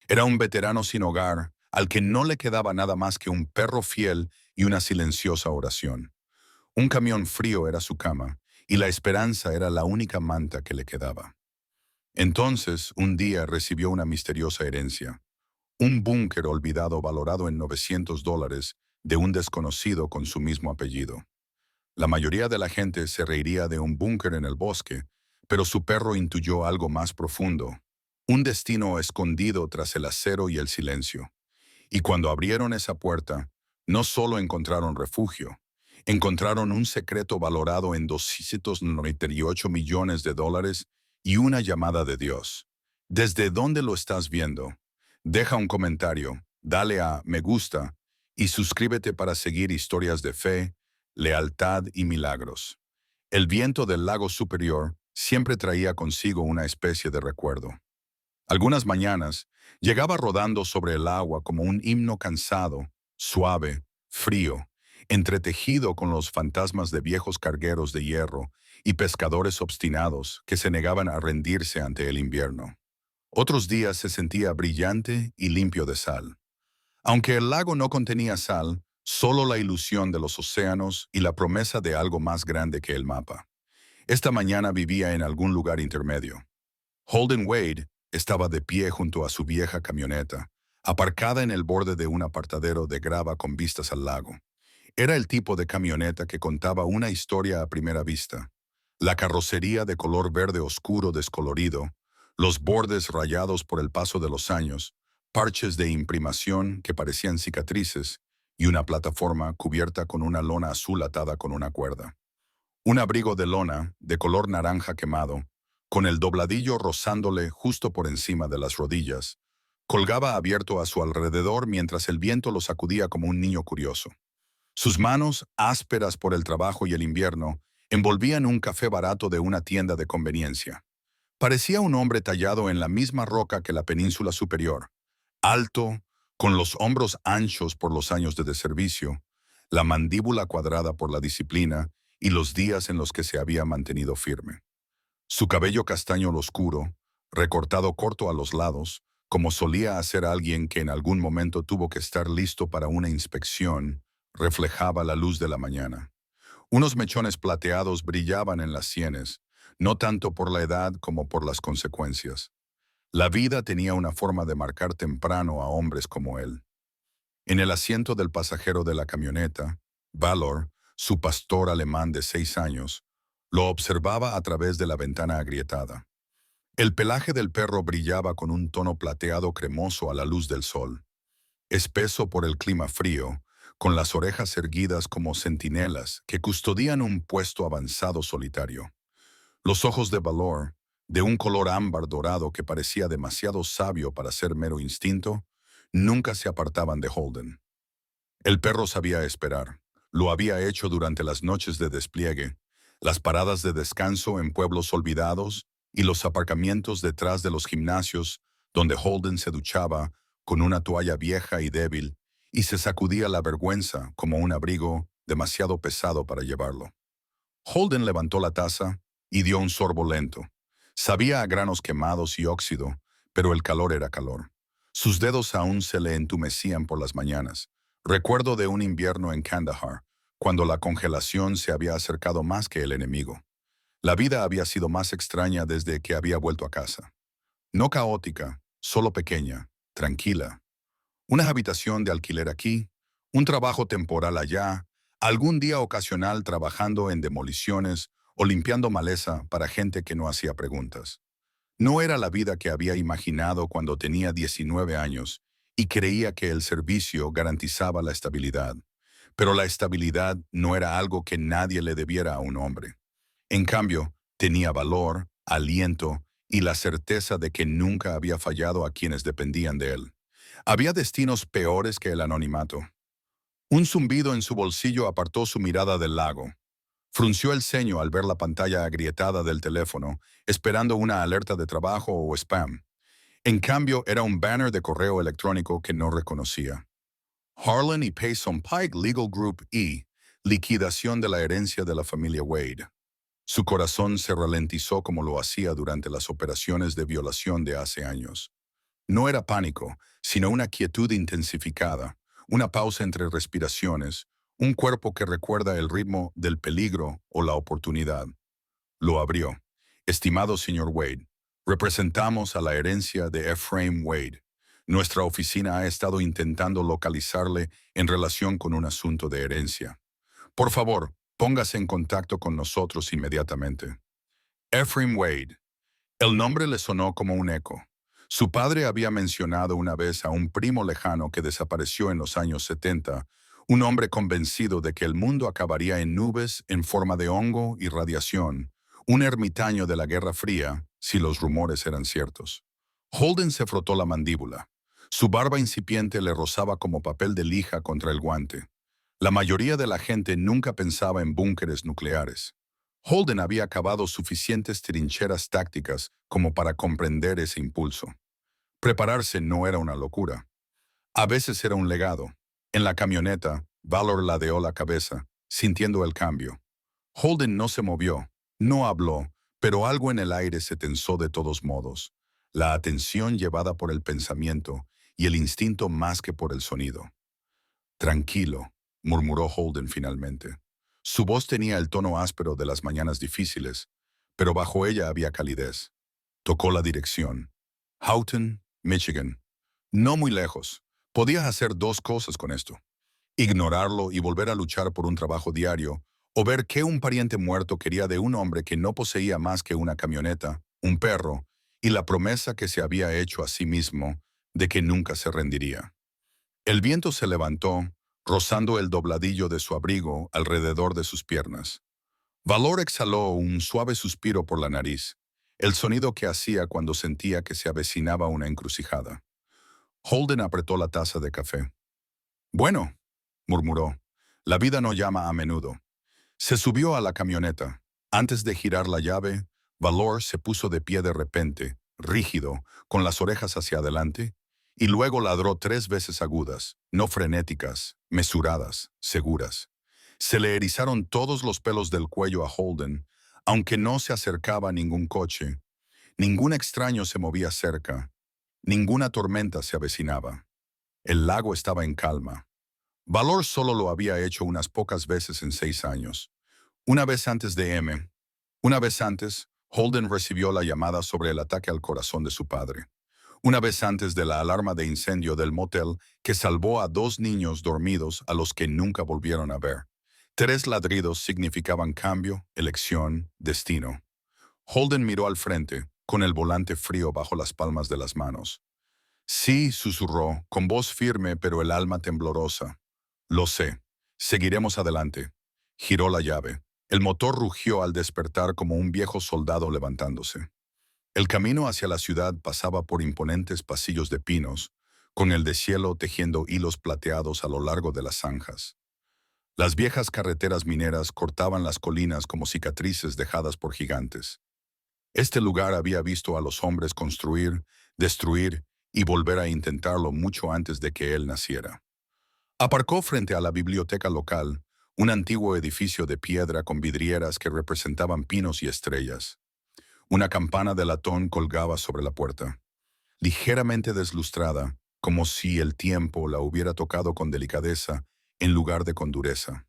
Era un veterano sin hogar, al que no le quedaba nada más que un perro fiel y una silenciosa oración. Un camión frío era su cama, y la esperanza era la única manta que le quedaba. Entonces, un día recibió una misteriosa herencia, un búnker olvidado valorado en $900 de un desconocido con su mismo apellido. La mayoría de la gente se reiría de un búnker en el bosque, pero su perro intuyó algo más profundo, un destino escondido tras el acero y el silencio. Y cuando abrieron esa puerta, no solo encontraron refugio, encontraron un secreto valorado en $298 millones y una llamada de Dios. ¿Desde dónde lo estás viendo? Deja un comentario, dale a me gusta y suscríbete para seguir historias de fe, lealtad y milagros. El viento del lago superior siempre traía consigo una especie de recuerdo. Algunas mañanas llegaba rodando sobre el agua como un himno cansado, suave, frío, entretejido con los fantasmas de viejos cargueros de hierro y pescadores obstinados que se negaban a rendirse ante el invierno. Otros días se sentía brillante y limpio de sal. Aunque el lago no contenía sal, solo la ilusión de los océanos y la promesa de algo más grande que el mapa. Esta mañana vivía en algún lugar intermedio. Holden Wade estaba de pie junto a su vieja camioneta, aparcada en el borde de un apartadero de grava con vistas al lago. Era el tipo de camioneta que contaba una historia a primera vista. La carrocería de color verde oscuro descolorido, los bordes rayados por el paso de los años, parches de imprimación que parecían cicatrices y una plataforma cubierta con una lona azul atada con una cuerda. Un abrigo de lona, de color naranja quemado, con el dobladillo rozándole justo por encima de las rodillas, colgaba abierto a su alrededor mientras el viento lo sacudía como un niño curioso. Sus manos, ásperas por el trabajo y el invierno, envolvían un café barato de una tienda de conveniencia. Parecía un hombre tallado en la misma roca que la península superior, alto, con los hombros anchos por los años de servicio, la mandíbula cuadrada por la disciplina y los días en los que se había mantenido firme. Su cabello castaño oscuro, recortado corto a los lados, como solía hacer alguien que en algún momento tuvo que estar listo para una inspección, reflejaba la luz de la mañana. Unos mechones plateados brillaban en las sienes, no tanto por la edad como por las consecuencias. La vida tenía una forma de marcar temprano a hombres como él. En el asiento del pasajero de la camioneta, Valor, su pastor alemán de 6 años, lo observaba a través de la ventana agrietada. El pelaje del perro brillaba con un tono plateado cremoso a la luz del sol, espeso por el clima frío, con las orejas erguidas como centinelas que custodian un puesto avanzado solitario. Los ojos de Valor, de un color ámbar dorado que parecía demasiado sabio para ser mero instinto, nunca se apartaban de Holden. El perro sabía esperar. Lo había hecho durante las noches de despliegue, las paradas de descanso en pueblos olvidados y los aparcamientos detrás de los gimnasios donde Holden se duchaba con una toalla vieja y débil y se sacudía la vergüenza como un abrigo demasiado pesado para llevarlo. Holden levantó la taza y dio un sorbo lento. Sabía a granos quemados y óxido, pero el calor era calor. Sus dedos aún se le entumecían por las mañanas. Recuerdo de un invierno en Kandahar, cuando la congelación se había acercado más que el enemigo. La vida había sido más extraña desde que había vuelto a casa. No caótica, solo pequeña, tranquila. Una habitación de alquiler aquí, un trabajo temporal allá, algún día ocasional trabajando en demoliciones o limpiando maleza para gente que no hacía preguntas. No era la vida que había imaginado cuando tenía 19 años y creía que el servicio garantizaba la estabilidad. Pero la estabilidad no era algo que nadie le debiera a un hombre. En cambio, tenía valor, aliento y la certeza de que nunca había fallado a quienes dependían de él. Había destinos peores que el anonimato. Un zumbido en su bolsillo apartó su mirada del lago. Frunció el ceño al ver la pantalla agrietada del teléfono, esperando una alerta de trabajo o spam. En cambio, era un banner de correo electrónico que no reconocía. Harlan y Payson Pike Legal Group E. Liquidación de la herencia de la familia Wade. Su corazón se ralentizó como lo hacía durante las operaciones de violación de hace años. No era pánico, sino una quietud intensificada, una pausa entre respiraciones, un cuerpo que recuerda el ritmo del peligro o la oportunidad. Lo abrió. Estimado señor Wade, representamos a la herencia de Ephraim Wade. Nuestra oficina ha estado intentando localizarle en relación con un asunto de herencia. Por favor, póngase en contacto con nosotros inmediatamente. Ephraim Wade. El nombre le sonó como un eco. Su padre había mencionado una vez a un primo lejano que desapareció en los años 70, un hombre convencido de que el mundo acabaría en nubes en forma de hongo y radiación, un ermitaño de la Guerra Fría, si los rumores eran ciertos. Holden se frotó la mandíbula. Su barba incipiente le rozaba como papel de lija contra el guante. La mayoría de la gente nunca pensaba en búnkeres nucleares. Holden había cavado suficientes trincheras tácticas como para comprender ese impulso. Prepararse no era una locura. A veces era un legado. En la camioneta, Valor ladeó la cabeza, sintiendo el cambio. Holden no se movió, no habló, pero algo en el aire se tensó de todos modos. La atención llevada por el pensamiento y el instinto más que por el sonido. Tranquilo, murmuró Holden finalmente. Su voz tenía el tono áspero de las mañanas difíciles, pero bajo ella había calidez. Tocó la dirección. Houghton, Michigan. No muy lejos. Podías hacer dos cosas con esto. Ignorarlo y volver a luchar por un trabajo diario, o ver qué un pariente muerto quería de un hombre que no poseía más que una camioneta, un perro, y la promesa que se había hecho a sí mismo de que nunca se rendiría. El viento se levantó, rozando el dobladillo de su abrigo alrededor de sus piernas. Valor exhaló un suave suspiro por la nariz, el sonido que hacía cuando sentía que se avecinaba una encrucijada. Holden apretó la taza de café. Bueno, murmuró, la vida no llama a menudo. Se subió a la camioneta. Antes de girar la llave, Valor se puso de pie de repente, rígido, con las orejas hacia adelante, y luego ladró 3 veces agudas, no frenéticas, mesuradas, seguras. Se le erizaron todos los pelos del cuello a Holden, aunque no se acercaba a ningún coche. Ningún extraño se movía cerca. Ninguna tormenta se avecinaba. El lago estaba en calma. Valor solo lo había hecho unas pocas veces en 6 años. Una vez antes de M. Una vez antes, Holden recibió la llamada sobre el ataque al corazón de su padre. Una vez antes de la alarma de incendio del motel que salvó a 2 niños dormidos a los que nunca volvieron a ver. 3 ladridos significaban cambio, elección, destino. Holden miró al frente, con el volante frío bajo las palmas de las manos. Sí, susurró, con voz firme pero el alma temblorosa. Lo sé. Seguiremos adelante. Giró la llave. El motor rugió al despertar como un viejo soldado levantándose. El camino hacia la ciudad pasaba por imponentes pasillos de pinos, con el deshielo tejiendo hilos plateados a lo largo de las zanjas. Las viejas carreteras mineras cortaban las colinas como cicatrices dejadas por gigantes. Este lugar había visto a los hombres construir, destruir y volver a intentarlo mucho antes de que él naciera. Aparcó frente a la biblioteca local, un antiguo edificio de piedra con vidrieras que representaban pinos y estrellas. Una campana de latón colgaba sobre la puerta, ligeramente deslustrada, como si el tiempo la hubiera tocado con delicadeza en lugar de con dureza.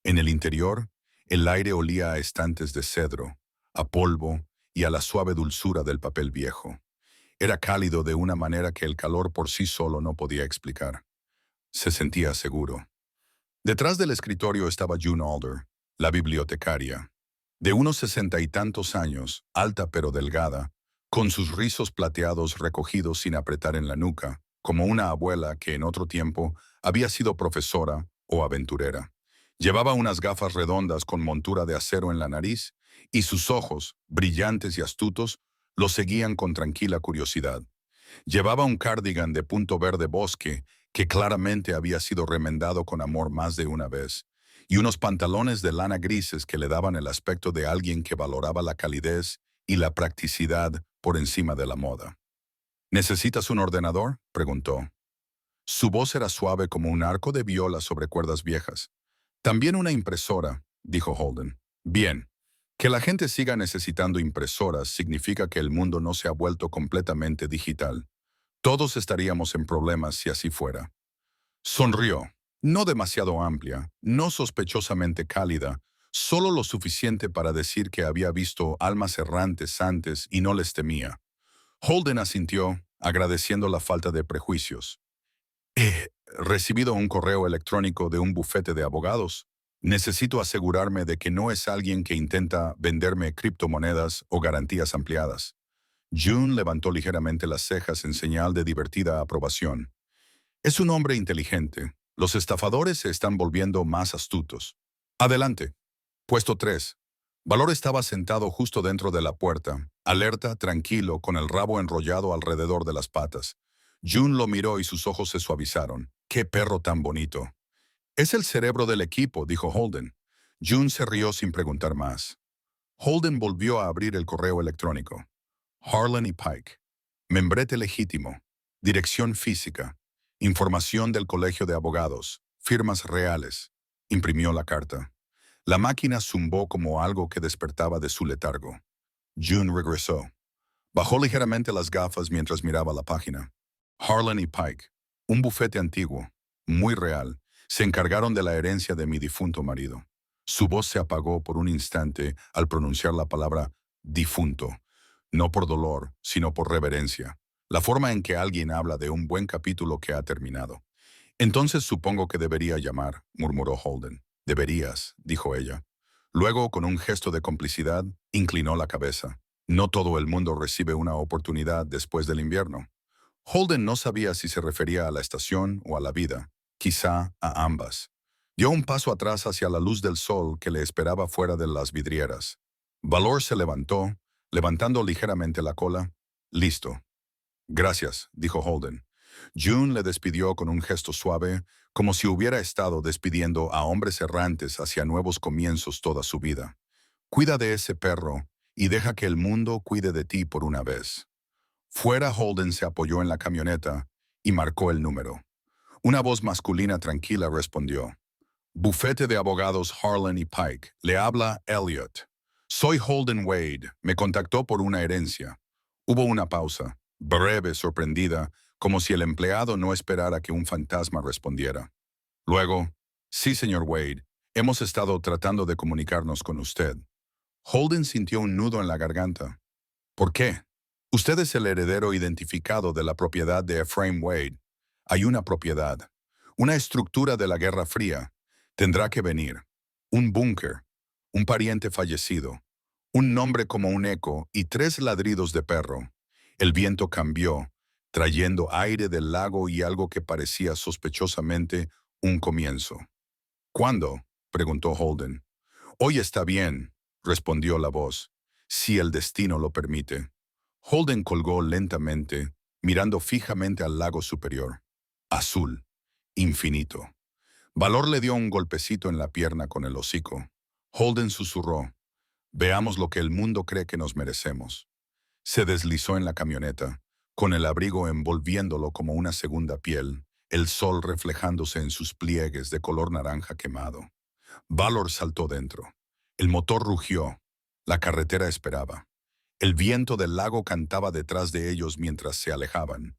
En el interior, el aire olía a estantes de cedro, a polvo y a la suave dulzura del papel viejo. Era cálido de una manera que el calor por sí solo no podía explicar. Se sentía seguro. Detrás del escritorio estaba June Alder, la bibliotecaria. De unos 60 y tantos años, alta pero delgada, con sus rizos plateados recogidos sin apretar en la nuca, como una abuela que en otro tiempo había sido profesora o aventurera. Llevaba unas gafas redondas con montura de acero en la nariz y sus ojos, brillantes y astutos, lo seguían con tranquila curiosidad. Llevaba un cardigan de punto verde bosque que claramente había sido remendado con amor más de una vez, y unos pantalones de lana grises que le daban el aspecto de alguien que valoraba la calidez y la practicidad por encima de la moda. ¿Necesitas un ordenador?, preguntó. Su voz era suave como un arco de viola sobre cuerdas viejas. También una impresora, dijo Holden. Bien. Que la gente siga necesitando impresoras significa que el mundo no se ha vuelto completamente digital. Todos estaríamos en problemas si así fuera. Sonrió, no demasiado amplia, no sospechosamente cálida, solo lo suficiente para decir que había visto almas errantes antes y no les temía. Holden asintió, agradeciendo la falta de prejuicios. He recibido un correo electrónico de un bufete de abogados. Necesito asegurarme de que no es alguien que intenta venderme criptomonedas o garantías ampliadas. June levantó ligeramente las cejas en señal de divertida aprobación. Es un hombre inteligente. Los estafadores se están volviendo más astutos. Adelante. Puesto 3. Valor estaba sentado justo dentro de la puerta, alerta, tranquilo, con el rabo enrollado alrededor de las patas. June lo miró y sus ojos se suavizaron. ¡Qué perro tan bonito! Es el cerebro del equipo, dijo Holden. June se rió sin preguntar más. Holden volvió a abrir el correo electrónico. Harlan y Pike. Membrete legítimo. Dirección física. Información del Colegio de Abogados. Firmas reales. Imprimió la carta. La máquina zumbó como algo que despertaba de su letargo. June regresó. Bajó ligeramente las gafas mientras miraba la página. Harlan y Pike, un bufete antiguo, muy real, se encargaron de la herencia de mi difunto marido. Su voz se apagó por un instante al pronunciar la palabra difunto, no por dolor, sino por reverencia, la forma en que alguien habla de un buen capítulo que ha terminado. Entonces supongo que debería llamar, murmuró Holden. Deberías, dijo ella. Luego, con un gesto de complicidad, inclinó la cabeza. No todo el mundo recibe una oportunidad después del invierno. Holden no sabía si se refería a la estación o a la vida, quizá a ambas. Dio un paso atrás hacia la luz del sol que le esperaba fuera de las vidrieras. Valor se levantó, levantando ligeramente la cola. Listo. Gracias, dijo Holden. June le despidió con un gesto suave, como si hubiera estado despidiendo a hombres errantes hacia nuevos comienzos toda su vida. Cuida de ese perro y deja que el mundo cuide de ti por una vez. Fuera, Holden se apoyó en la camioneta y marcó el número. Una voz masculina tranquila respondió. Bufete de abogados Harlan y Pike. Le habla Elliot. Soy Holden Wade. Me contactó por una herencia. Hubo una pausa, breve, sorprendida, como si el empleado no esperara que un fantasma respondiera. Luego, sí, señor Wade, hemos estado tratando de comunicarnos con usted. Holden sintió un nudo en la garganta. ¿Por qué? Usted es el heredero identificado de la propiedad de Ephraim Wade. Hay una propiedad, una estructura de la Guerra Fría. Tendrá que venir. Un búnker, un pariente fallecido, un nombre como un eco y 3 ladridos de perro. El viento cambió, trayendo aire del lago y algo que parecía sospechosamente un comienzo. ¿Cuándo? Preguntó Holden. Hoy está bien, respondió la voz, si el destino lo permite. Holden colgó lentamente, mirando fijamente al lago superior. Azul, infinito. Valor le dio un golpecito en la pierna con el hocico. Holden susurró. Veamos lo que el mundo cree que nos merecemos. Se deslizó en la camioneta, con el abrigo envolviéndolo como una segunda piel, el sol reflejándose en sus pliegues de color naranja quemado. Valor saltó dentro. El motor rugió. La carretera esperaba. El viento del lago cantaba detrás de ellos mientras se alejaban,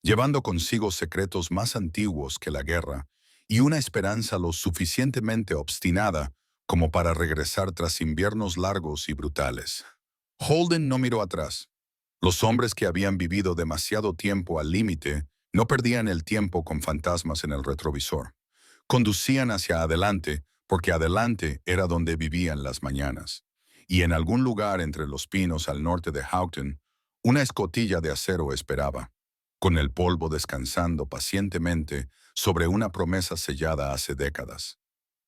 llevando consigo secretos más antiguos que la guerra y una esperanza lo suficientemente obstinada como para regresar tras inviernos largos y brutales. Holden no miró atrás. Los hombres que habían vivido demasiado tiempo al límite no perdían el tiempo con fantasmas en el retrovisor. Conducían hacia adelante porque adelante era donde vivían las mañanas. Y en algún lugar entre los pinos al norte de Houghton, una escotilla de acero esperaba, con el polvo descansando pacientemente sobre una promesa sellada hace décadas.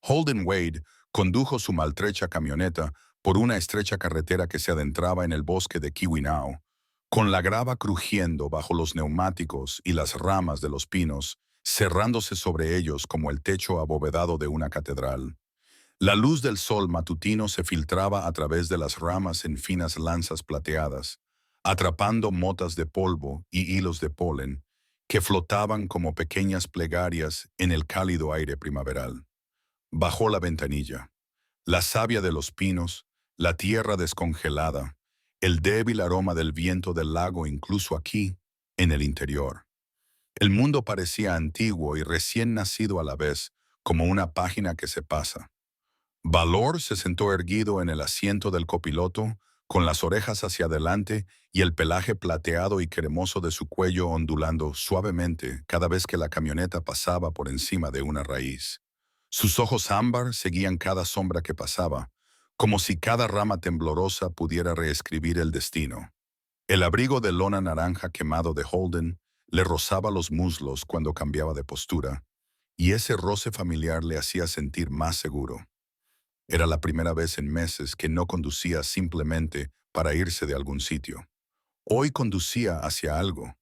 Holden Wade condujo su maltrecha camioneta por una estrecha carretera que se adentraba en el bosque de Keweenaw, con la grava crujiendo bajo los neumáticos y las ramas de los pinos, cerrándose sobre ellos como el techo abovedado de una catedral. La luz del sol matutino se filtraba a través de las ramas en finas lanzas plateadas, atrapando motas de polvo y hilos de polen que flotaban como pequeñas plegarias en el cálido aire primaveral. Bajó la ventanilla. La savia de los pinos, la tierra descongelada, el débil aroma del viento del lago incluso aquí, en el interior. El mundo parecía antiguo y recién nacido a la vez, como una página que se pasa. Valor se sentó erguido en el asiento del copiloto, con las orejas hacia adelante y el pelaje plateado y cremoso de su cuello ondulando suavemente cada vez que la camioneta pasaba por encima de una raíz. Sus ojos ámbar seguían cada sombra que pasaba, como si cada rama temblorosa pudiera reescribir el destino. El abrigo de lona naranja quemado de Holden le rozaba los muslos cuando cambiaba de postura, y ese roce familiar le hacía sentir más seguro. Era la primera vez en meses que no conducía simplemente para irse de algún sitio. Hoy conducía hacia algo.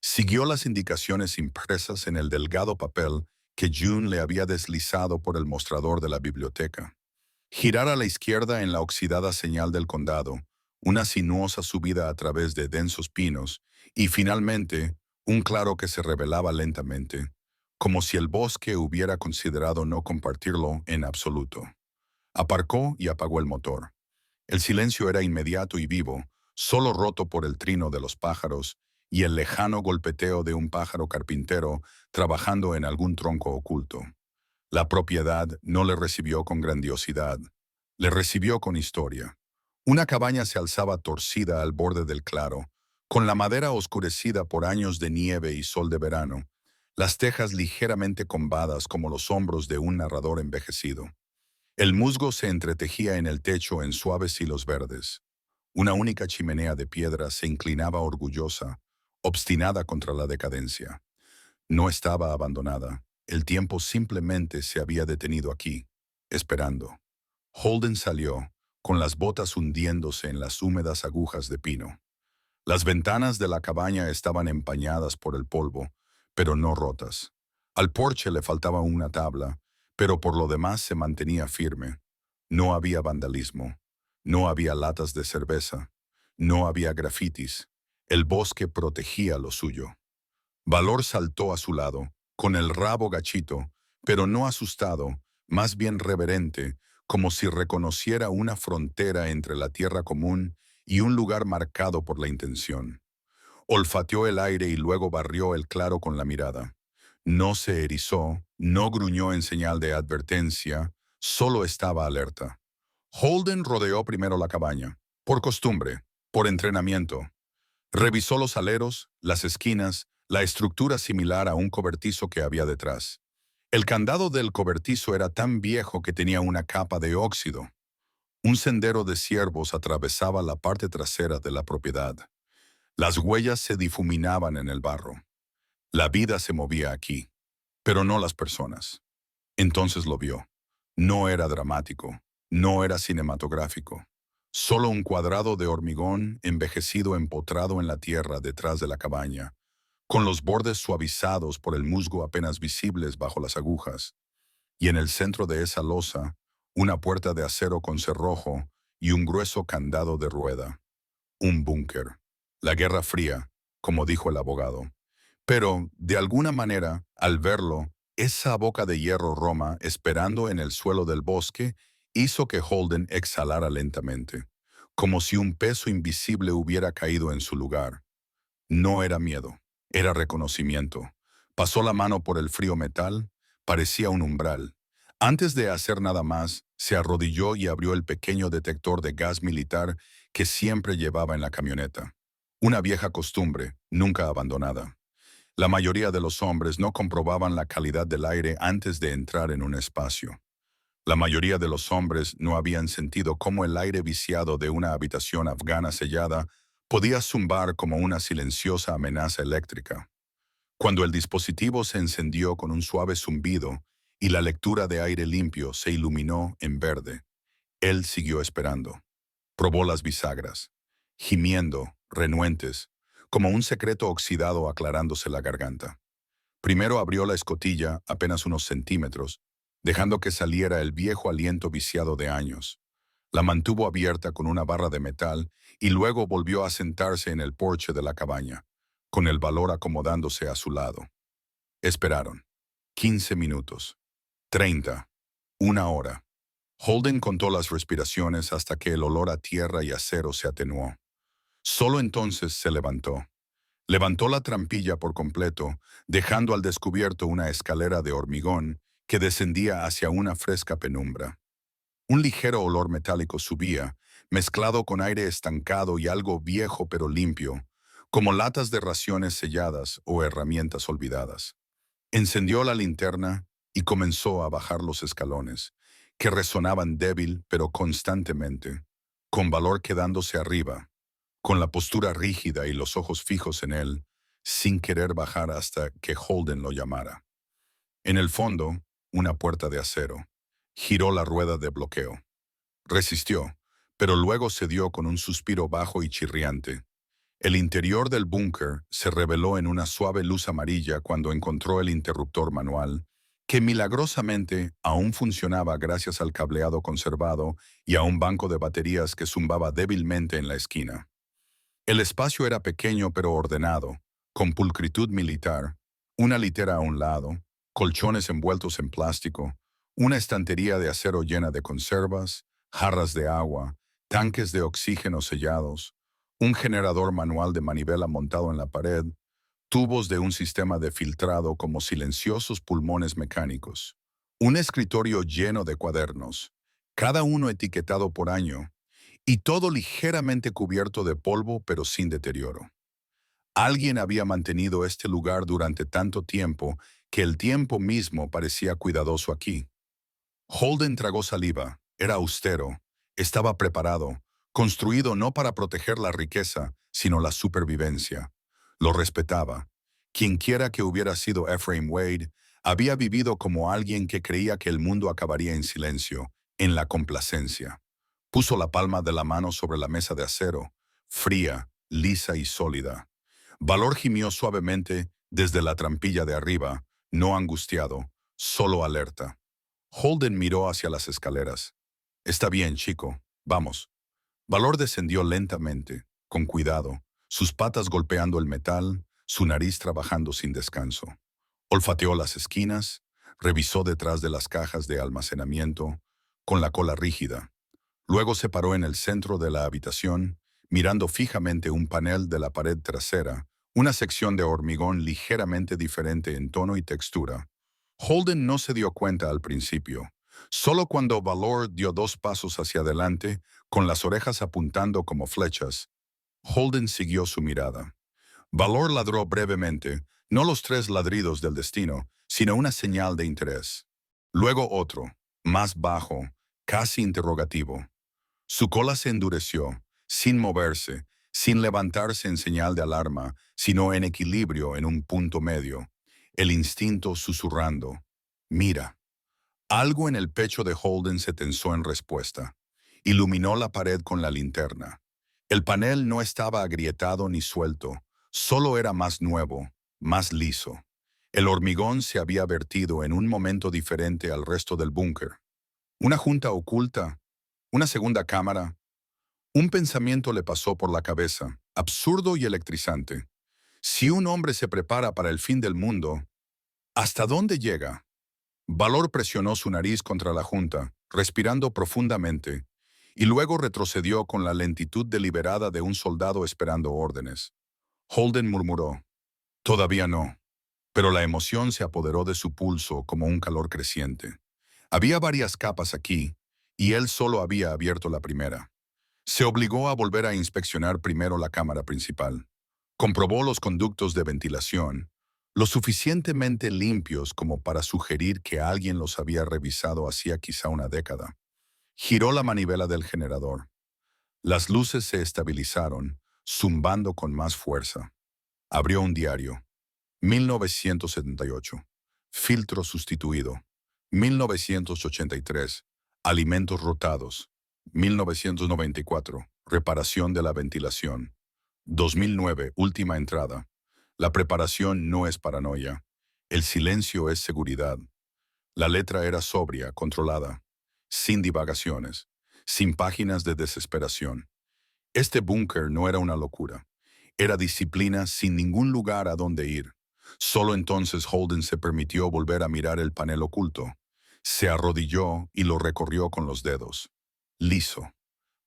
Siguió las indicaciones impresas en el delgado papel que June le había deslizado por el mostrador de la biblioteca. Girar a la izquierda en la oxidada señal del condado, una sinuosa subida a través de densos pinos y finalmente un claro que se revelaba lentamente, como si el bosque hubiera considerado no compartirlo en absoluto. Aparcó y apagó el motor. El silencio era inmediato y vivo, solo roto por el trino de los pájaros y el lejano golpeteo de un pájaro carpintero trabajando en algún tronco oculto. La propiedad no le recibió con grandiosidad, le recibió con historia. Una cabaña se alzaba torcida al borde del claro, con la madera oscurecida por años de nieve y sol de verano, las tejas ligeramente combadas como los hombros de un narrador envejecido. El musgo se entretejía en el techo en suaves hilos verdes. Una única chimenea de piedra se inclinaba orgullosa, obstinada contra la decadencia. No estaba abandonada. El tiempo simplemente se había detenido aquí, esperando. Holden salió, con las botas hundiéndose en las húmedas agujas de pino. Las ventanas de la cabaña estaban empañadas por el polvo, pero no rotas. Al porche le faltaba una tabla, pero por lo demás se mantenía firme. No había vandalismo, no había latas de cerveza, no había grafitis. El bosque protegía lo suyo. Valor saltó a su lado, con el rabo gachito, pero no asustado, más bien reverente, como si reconociera una frontera entre la tierra común y un lugar marcado por la intención. Olfateó el aire y luego barrió el claro con la mirada. No se erizó, no gruñó en señal de advertencia, solo estaba alerta. Holden rodeó primero la cabaña, por costumbre, por entrenamiento. Revisó los aleros, las esquinas, la estructura similar a un cobertizo que había detrás. El candado del cobertizo era tan viejo que tenía una capa de óxido. Un sendero de ciervos atravesaba la parte trasera de la propiedad. Las huellas se difuminaban en el barro. La vida se movía aquí, pero no las personas. Entonces lo vio. No era dramático, no era cinematográfico. Solo un cuadrado de hormigón envejecido empotrado en la tierra detrás de la cabaña, con los bordes suavizados por el musgo apenas visibles bajo las agujas. Y en el centro de esa losa, una puerta de acero con cerrojo y un grueso candado de rueda. Un búnker. La Guerra Fría, como dijo el abogado. Pero, de alguna manera, al verlo, esa boca de hierro Roma esperando en el suelo del bosque hizo que Holden exhalara lentamente, como si un peso invisible hubiera caído en su lugar. No era miedo, era reconocimiento. Pasó la mano por el frío metal, parecía un umbral. Antes de hacer nada más, se arrodilló y abrió el pequeño detector de gas militar que siempre llevaba en la camioneta. Una vieja costumbre, nunca abandonada. La mayoría de los hombres no comprobaban la calidad del aire antes de entrar en un espacio. La mayoría de los hombres no habían sentido cómo el aire viciado de una habitación afgana sellada podía zumbar como una silenciosa amenaza eléctrica. Cuando el dispositivo se encendió con un suave zumbido y la lectura de aire limpio se iluminó en verde, él siguió esperando. Probó las bisagras, gimiendo, renuentes, como un secreto oxidado aclarándose la garganta. Primero abrió la escotilla apenas unos centímetros, dejando que saliera el viejo aliento viciado de años. La mantuvo abierta con una barra de metal y luego volvió a sentarse en el porche de la cabaña, con el valor acomodándose a su lado. Esperaron. 15 minutos. 30. Una hora. Holden contó las respiraciones hasta que el olor a tierra y acero se atenuó. Solo entonces se levantó. Levantó la trampilla por completo, dejando al descubierto una escalera de hormigón que descendía hacia una fresca penumbra. Un ligero olor metálico subía, mezclado con aire estancado y algo viejo pero limpio, como latas de raciones selladas o herramientas olvidadas. Encendió la linterna y comenzó a bajar los escalones, que resonaban débil pero constantemente, con valor quedándose arriba, con la postura rígida y los ojos fijos en él, sin querer bajar hasta que Holden lo llamara. En el fondo, una puerta de acero. Giró la rueda de bloqueo. Resistió, pero luego cedió con un suspiro bajo y chirriante. El interior del búnker se reveló en una suave luz amarilla cuando encontró el interruptor manual, que milagrosamente aún funcionaba gracias al cableado conservado y a un banco de baterías que zumbaba débilmente en la esquina. El espacio era pequeño pero ordenado, con pulcritud militar, una litera a un lado, colchones envueltos en plástico, una estantería de acero llena de conservas, jarras de agua, tanques de oxígeno sellados, un generador manual de manivela montado en la pared, tubos de un sistema de filtrado como silenciosos pulmones mecánicos, un escritorio lleno de cuadernos, cada uno etiquetado por año, y todo ligeramente cubierto de polvo pero sin deterioro. Alguien había mantenido este lugar durante tanto tiempo que el tiempo mismo parecía cuidadoso aquí. Holden tragó saliva, era austero, estaba preparado, construido no para proteger la riqueza, sino la supervivencia. Lo respetaba. Quienquiera que hubiera sido Ephraim Wade, había vivido como alguien que creía que el mundo acabaría en silencio, en la complacencia. Puso la palma de la mano sobre la mesa de acero, fría, lisa y sólida. Valor gimió suavemente desde la trampilla de arriba, no angustiado, solo alerta. Holden miró hacia las escaleras. Está bien, chico, vamos. Valor descendió lentamente, con cuidado, sus patas golpeando el metal, su nariz trabajando sin descanso. Olfateó las esquinas, revisó detrás de las cajas de almacenamiento, con la cola rígida. Luego se paró en el centro de la habitación, mirando fijamente un panel de la pared trasera, una sección de hormigón ligeramente diferente en tono y textura. Holden no se dio cuenta al principio. Solo cuando Valor dio 2 pasos hacia adelante, con las orejas apuntando como flechas, Holden siguió su mirada. Valor ladró brevemente, no los 3 ladridos del destino, sino una señal de interés. Luego otro, más bajo, casi interrogativo. Su cola se endureció, sin moverse, sin levantarse en señal de alarma, sino en equilibrio en un punto medio. El instinto susurrando. Mira. Algo en el pecho de Holden se tensó en respuesta. Iluminó la pared con la linterna. El panel no estaba agrietado ni suelto, solo era más nuevo, más liso. El hormigón se había vertido en un momento diferente al resto del búnker. Una junta oculta, una segunda cámara. Un pensamiento le pasó por la cabeza, absurdo y electrizante. Si un hombre se prepara para el fin del mundo, ¿hasta dónde llega? Valor presionó su nariz contra la junta, respirando profundamente, y luego retrocedió con la lentitud deliberada de un soldado esperando órdenes. Holden murmuró, «Todavía no», pero la emoción se apoderó de su pulso como un calor creciente. Había varias capas aquí, y él solo había abierto la primera. Se obligó a volver a inspeccionar primero la cámara principal. Comprobó los conductos de ventilación, lo suficientemente limpios como para sugerir que alguien los había revisado hacía quizá una década. Giró la manivela del generador. Las luces se estabilizaron, zumbando con más fuerza. Abrió un diario. 1978. Filtro sustituido. 1983. Alimentos rotados. 1994. Reparación de la ventilación. 2009. Última entrada. La preparación no es paranoia. El silencio es seguridad. La letra era sobria, controlada, sin divagaciones, sin páginas de desesperación. Este búnker no era una locura. Era disciplina sin ningún lugar a donde ir. Solo entonces Holden se permitió volver a mirar el panel oculto. Se arrodilló y lo recorrió con los dedos. Liso.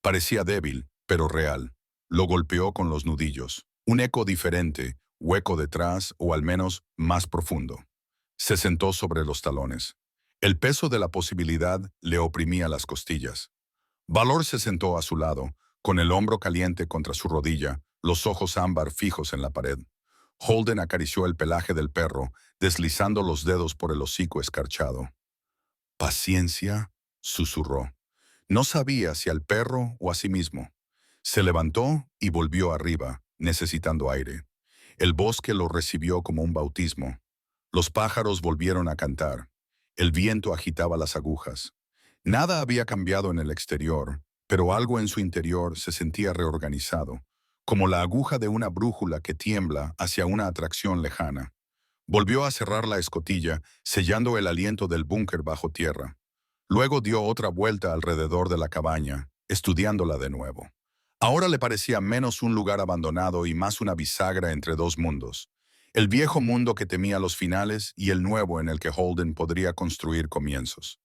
Parecía débil, pero real. Lo golpeó con los nudillos. Un eco diferente, hueco detrás o al menos más profundo. Se sentó sobre los talones. El peso de la posibilidad le oprimía las costillas. Valor se sentó a su lado, con el hombro caliente contra su rodilla, los ojos ámbar fijos en la pared. Holden acarició el pelaje del perro, deslizando los dedos por el hocico escarchado. «Paciencia», susurró. No sabía si al perro o a sí mismo. Se levantó y volvió arriba, necesitando aire. El bosque lo recibió como un bautismo. Los pájaros volvieron a cantar. El viento agitaba las agujas. Nada había cambiado en el exterior, pero algo en su interior se sentía reorganizado, como la aguja de una brújula que tiembla hacia una atracción lejana. Volvió a cerrar la escotilla, sellando el aliento del búnker bajo tierra. Luego dio otra vuelta alrededor de la cabaña, estudiándola de nuevo. Ahora le parecía menos un lugar abandonado y más una bisagra entre dos mundos. El viejo mundo que temía los finales y el nuevo en el que Holden podría construir comienzos.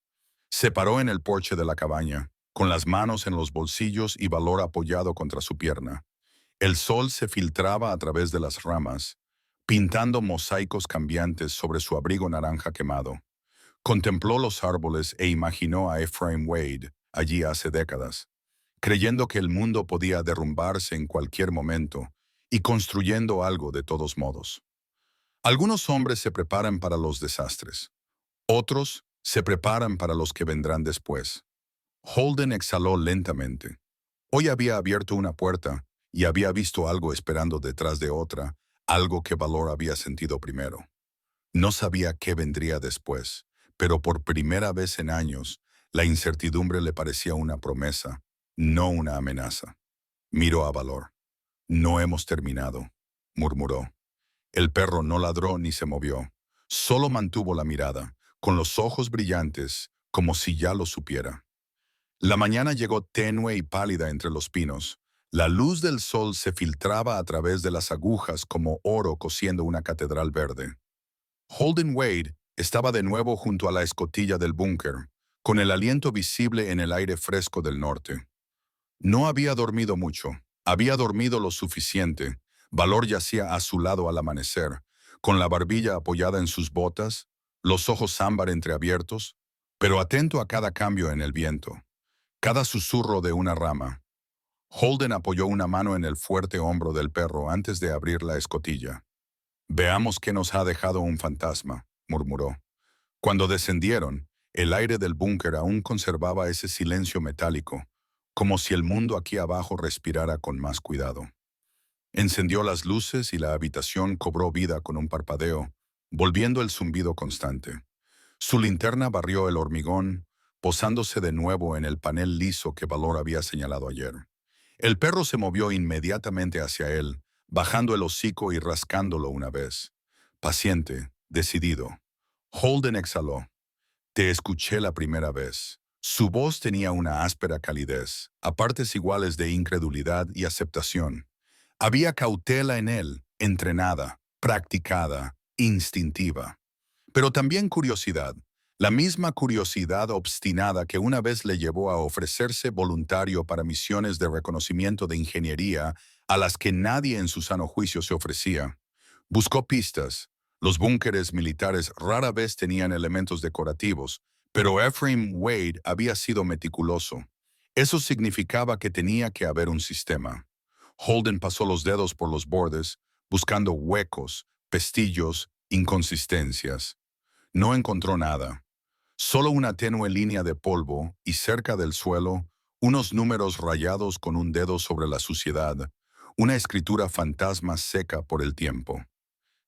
Se paró en el porche de la cabaña, con las manos en los bolsillos y Valor apoyado contra su pierna. El sol se filtraba a través de las ramas, pintando mosaicos cambiantes sobre su abrigo naranja quemado. Contempló los árboles e imaginó a Ephraim Wade allí hace décadas, creyendo que el mundo podía derrumbarse en cualquier momento y construyendo algo de todos modos. Algunos hombres se preparan para los desastres. Otros se preparan para los que vendrán después. Holden exhaló lentamente. Hoy había abierto una puerta y había visto algo esperando detrás de otra, algo que Valor había sentido primero. No sabía qué vendría después, pero por primera vez en años, la incertidumbre le parecía una promesa, no una amenaza. Miró a Valor. «No hemos terminado», murmuró. El perro no ladró ni se movió. Solo mantuvo la mirada, con los ojos brillantes, como si ya lo supiera. La mañana llegó tenue y pálida entre los pinos. La luz del sol se filtraba a través de las agujas como oro cosiendo una catedral verde. Holden Wade estaba de nuevo junto a la escotilla del búnker, con el aliento visible en el aire fresco del norte. No había dormido mucho, había dormido lo suficiente. Valor yacía a su lado al amanecer, con la barbilla apoyada en sus botas, los ojos ámbar entreabiertos, pero atento a cada cambio en el viento, cada susurro de una rama. Holden apoyó una mano en el fuerte hombro del perro antes de abrir la escotilla. «Veamos qué nos ha dejado un fantasma», murmuró. Cuando descendieron, el aire del búnker aún conservaba ese silencio metálico, como si el mundo aquí abajo respirara con más cuidado. Encendió las luces y la habitación cobró vida con un parpadeo, volviendo el zumbido constante. Su linterna barrió el hormigón, posándose de nuevo en el panel liso que Valor había señalado ayer. El perro se movió inmediatamente hacia él, bajando el hocico y rascándolo una vez. Paciente, decidido. Holden exhaló. «Te escuché la primera vez». Su voz tenía una áspera calidez, a partes iguales de incredulidad y aceptación. Había cautela en él, entrenada, practicada, instintiva. Pero también curiosidad, la misma curiosidad obstinada que una vez le llevó a ofrecerse voluntario para misiones de reconocimiento de ingeniería a las que nadie en su sano juicio se ofrecía. Buscó pistas. Los búnkeres militares rara vez tenían elementos decorativos, pero Ephraim Wade había sido meticuloso. Eso significaba que tenía que haber un sistema. Holden pasó los dedos por los bordes, buscando huecos, pestillos, inconsistencias. No encontró nada. Solo una tenue línea de polvo y cerca del suelo, unos números rayados con un dedo sobre la suciedad, una escritura fantasma seca por el tiempo.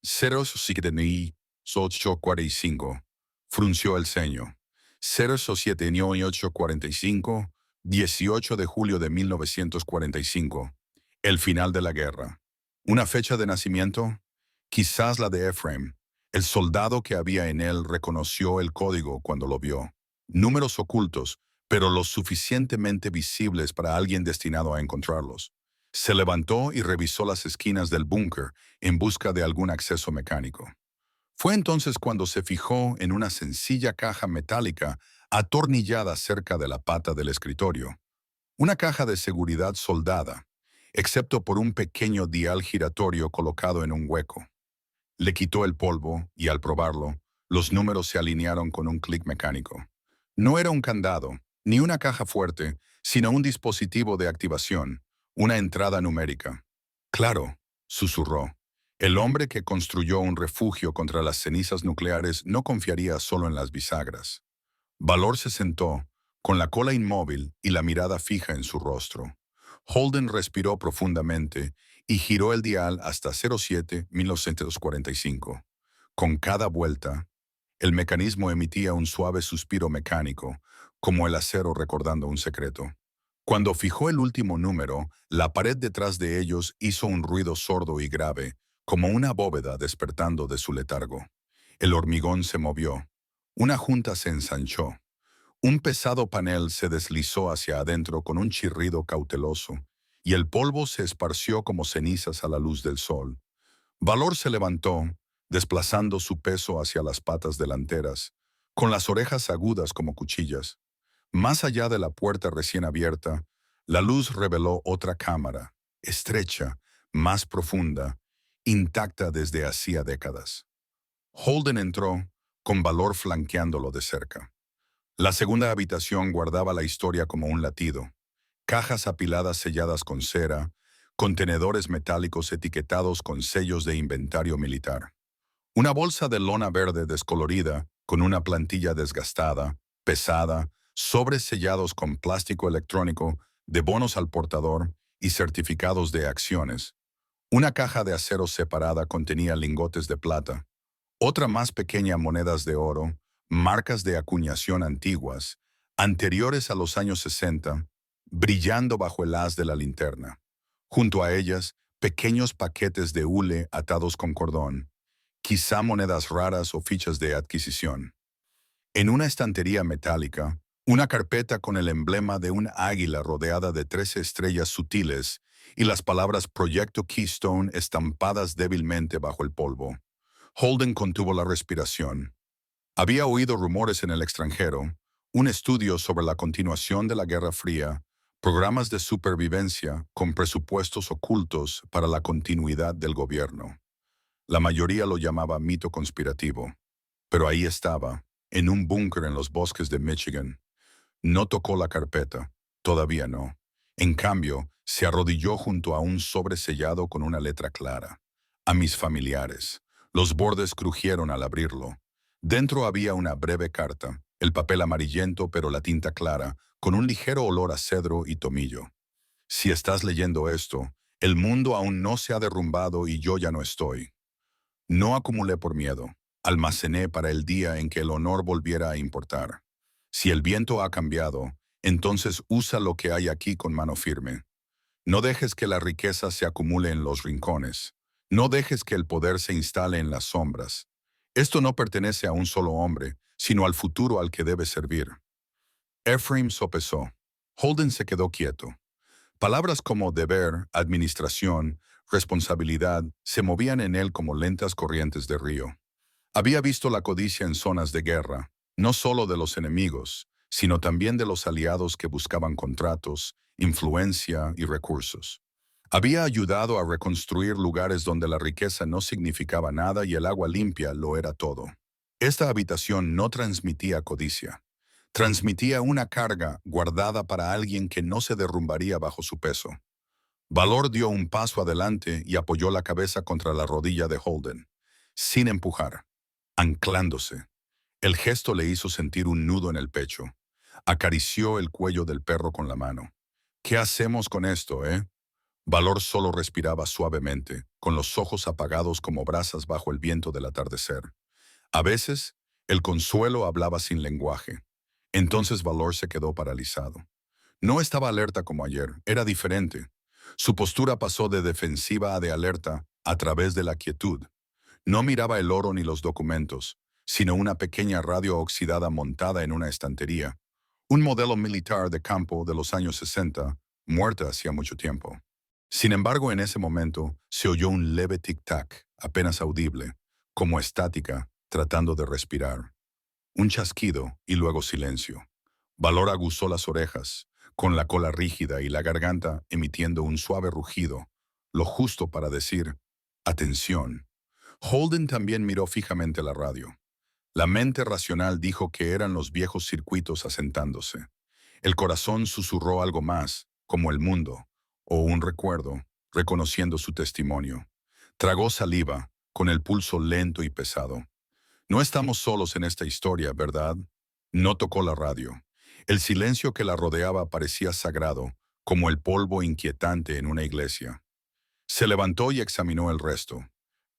07845. Frunció el ceño. 07845, 18 de julio de 1945. El final de la guerra. ¿Una fecha de nacimiento? Quizás la de Ephraim. El soldado que había en él reconoció el código cuando lo vio. Números ocultos, pero lo suficientemente visibles para alguien destinado a encontrarlos. Se levantó y revisó las esquinas del búnker en busca de algún acceso mecánico. Fue entonces cuando se fijó en una sencilla caja metálica atornillada cerca de la pata del escritorio. Una caja de seguridad soldada. excepto por un pequeño dial giratorio colocado en un hueco. Le quitó el polvo y al probarlo, los números se alinearon con un clic mecánico. No era un candado, ni una caja fuerte, sino un dispositivo de activación, una entrada numérica. Claro, susurró. El hombre que construyó un refugio contra las cenizas nucleares no confiaría solo en las bisagras. Valor se sentó, con la cola inmóvil y la mirada fija en su rostro. Holden respiró profundamente y giró el dial hasta 07-1945. Con cada vuelta, el mecanismo emitía un suave suspiro mecánico, como el acero recordando un secreto. Cuando fijó el último número, la pared detrás de ellos hizo un ruido sordo y grave, como una bóveda despertando de su letargo. El hormigón se movió. Una junta se ensanchó. Un pesado panel se deslizó hacia adentro con un chirrido cauteloso, y el polvo se esparció como cenizas a la luz del sol. Valor se levantó, desplazando su peso hacia las patas delanteras, con las orejas agudas como cuchillas. Más allá de la puerta recién abierta, la luz reveló otra cámara, estrecha, más profunda, intacta desde hacía décadas. Holden entró, con Valor flanqueándolo de cerca. La segunda habitación guardaba la historia como un latido. Cajas apiladas selladas con cera, contenedores metálicos etiquetados con sellos de inventario militar. Una bolsa de lona verde descolorida, con una plantilla desgastada, pesada, sobres sellados con plástico electrónico, de bonos al portador y certificados de acciones. Una caja de acero separada contenía lingotes de plata. Otra más pequeña monedas de oro, marcas de acuñación antiguas, anteriores a los años 60, brillando bajo el haz de la linterna. Junto a ellas, pequeños paquetes de hule atados con cordón, quizá monedas raras o fichas de adquisición. En una estantería metálica, una carpeta con el emblema de un águila rodeada de 13 estrellas sutiles y las palabras Proyecto Keystone estampadas débilmente bajo el polvo. Holden contuvo la respiración. Había oído rumores en el extranjero, un estudio sobre la continuación de la Guerra Fría, programas de supervivencia con presupuestos ocultos para la continuidad del gobierno. La mayoría lo llamaba mito conspirativo, pero ahí estaba, en un búnker en los bosques de Michigan. No tocó la carpeta, todavía no. En cambio, se arrodilló junto a un sobre sellado con una letra clara. A mis familiares. Los bordes crujieron al abrirlo. Dentro había una breve carta, el papel amarillento pero la tinta clara, con un ligero olor a cedro y tomillo. Si estás leyendo esto, el mundo aún no se ha derrumbado y yo ya no estoy. No acumulé por miedo, almacené para el día en que el honor volviera a importar. Si el viento ha cambiado, entonces usa lo que hay aquí con mano firme. No dejes que la riqueza se acumule en los rincones. No dejes que el poder se instale en las sombras. Esto no pertenece a un solo hombre, sino al futuro al que debe servir. Ephraim sopesó. Holden se quedó quieto. Palabras como deber, administración, responsabilidad se movían en él como lentas corrientes de río. Había visto la codicia en zonas de guerra, no solo de los enemigos, sino también de los aliados que buscaban contratos, influencia y recursos. Había ayudado a reconstruir lugares donde la riqueza no significaba nada y el agua limpia lo era todo. Esta habitación no transmitía codicia. Transmitía una carga guardada para alguien que no se derrumbaría bajo su peso. Valor dio un paso adelante y apoyó la cabeza contra la rodilla de Holden, sin empujar, anclándose. El gesto le hizo sentir un nudo en el pecho. Acarició el cuello del perro con la mano. ¿Qué hacemos con esto, eh? Valor solo respiraba suavemente, con los ojos apagados como brasas bajo el viento del atardecer. A veces, el consuelo hablaba sin lenguaje. Entonces Valor se quedó paralizado. No estaba alerta como ayer, era diferente. Su postura pasó de defensiva a de alerta a través de la quietud. No miraba el oro ni los documentos, sino una pequeña radio oxidada montada en una estantería. Un modelo militar de campo de los años 60, muerta hacía mucho tiempo. Sin embargo, en ese momento, se oyó un leve tic-tac, apenas audible, como estática, tratando de respirar. Un chasquido y luego silencio. Valor aguzó las orejas, con la cola rígida y la garganta emitiendo un suave rugido, lo justo para decir, atención. Holden también miró fijamente la radio. La mente racional dijo que eran los viejos circuitos asentándose. El corazón susurró algo más, como el mundo, o un recuerdo, reconociendo su testimonio. Tragó saliva, con el pulso lento y pesado. No estamos solos en esta historia, ¿verdad? No tocó la radio. El silencio que la rodeaba parecía sagrado, como el polvo inquietante en una iglesia. Se levantó y examinó el resto.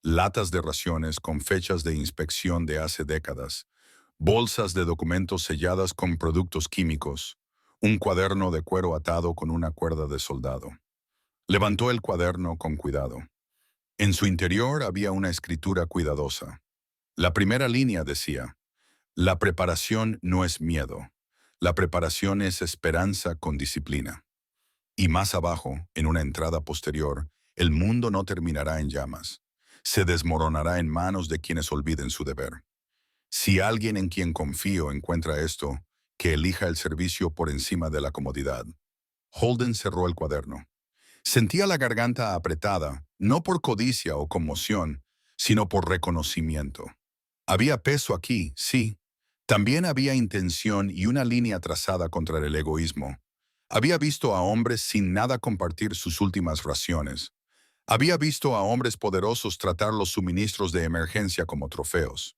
Latas de raciones con fechas de inspección de hace décadas, bolsas de documentos selladas con productos químicos, un cuaderno de cuero atado con una cuerda de soldado. Levantó el cuaderno con cuidado. En su interior había una escritura cuidadosa. La primera línea decía, la preparación no es miedo, la preparación es esperanza con disciplina. Y más abajo, en una entrada posterior, el mundo no terminará en llamas. Se desmoronará en manos de quienes olviden su deber. Si alguien en quien confío encuentra esto, que elija el servicio por encima de la comodidad. Holden cerró el cuaderno. Sentía la garganta apretada, no por codicia o conmoción, sino por reconocimiento. Había peso aquí, sí. También había intención y una línea trazada contra el egoísmo. Había visto a hombres sin nada compartir sus últimas raciones. Había visto a hombres poderosos tratar los suministros de emergencia como trofeos.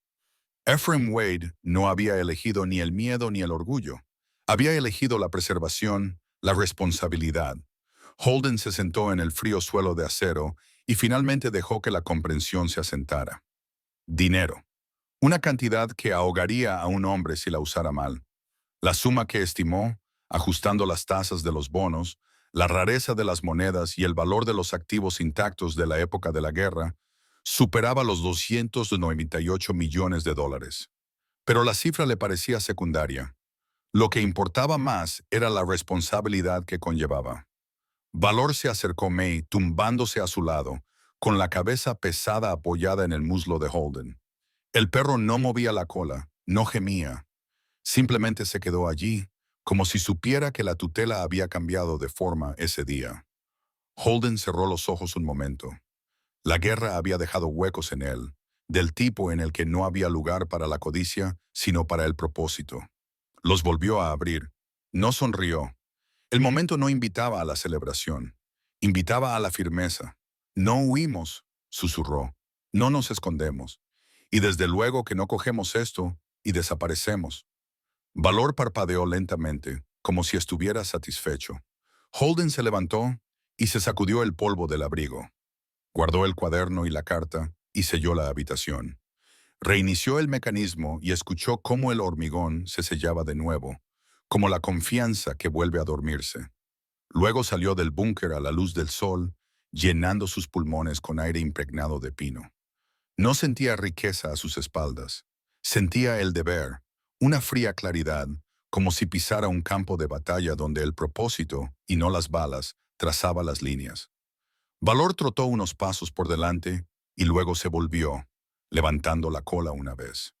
Ephraim Wade no había elegido ni el miedo ni el orgullo. Había elegido la preservación, la responsabilidad. Holden se sentó en el frío suelo de acero y finalmente dejó que la comprensión se asentara. Dinero. Una cantidad que ahogaría a un hombre si la usara mal. La suma que estimó, ajustando las tasas de los bonos, la rareza de las monedas y el valor de los activos intactos de la época de la guerra, superaba los 298 millones de dólares. Pero la cifra le parecía secundaria. Lo que importaba más era la responsabilidad que conllevaba. Valor se acercó May, tumbándose a su lado, con la cabeza pesada apoyada en el muslo de Holden. El perro no movía la cola, no gemía. Simplemente se quedó allí, como si supiera que la tutela había cambiado de forma ese día. Holden cerró los ojos un momento. La guerra había dejado huecos en él, del tipo en el que no había lugar para la codicia, sino para el propósito. Los volvió a abrir. No sonrió. El momento no invitaba a la celebración. Invitaba a la firmeza. No huimos, susurró. No nos escondemos. Y desde luego que no cogemos esto y desaparecemos. Valor parpadeó lentamente, como si estuviera satisfecho. Holden se levantó y se sacudió el polvo del abrigo. Guardó el cuaderno y la carta y selló la habitación. Reinició el mecanismo y escuchó cómo el hormigón se sellaba de nuevo, como la confianza que vuelve a dormirse. Luego salió del búnker a la luz del sol, llenando sus pulmones con aire impregnado de pino. No sentía riqueza a sus espaldas. Sentía el deber, una fría claridad, como si pisara un campo de batalla donde el propósito, y no las balas, trazaba las líneas. Valor trotó unos pasos por delante y luego se volvió, levantando la cola una vez.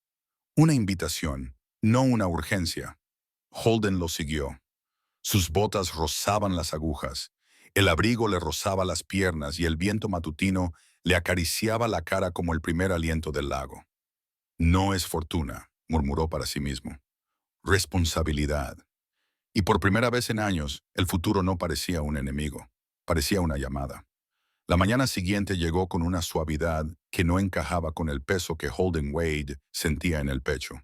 Una invitación, no una urgencia. Holden lo siguió. Sus botas rozaban las agujas, el abrigo le rozaba las piernas y el viento matutino le acariciaba la cara como el primer aliento del lago. No es fortuna, murmuró para sí mismo. Responsabilidad. Y por primera vez en años, el futuro no parecía un enemigo, parecía una llamada. La mañana siguiente llegó con una suavidad que no encajaba con el peso que Holden Wade sentía en el pecho.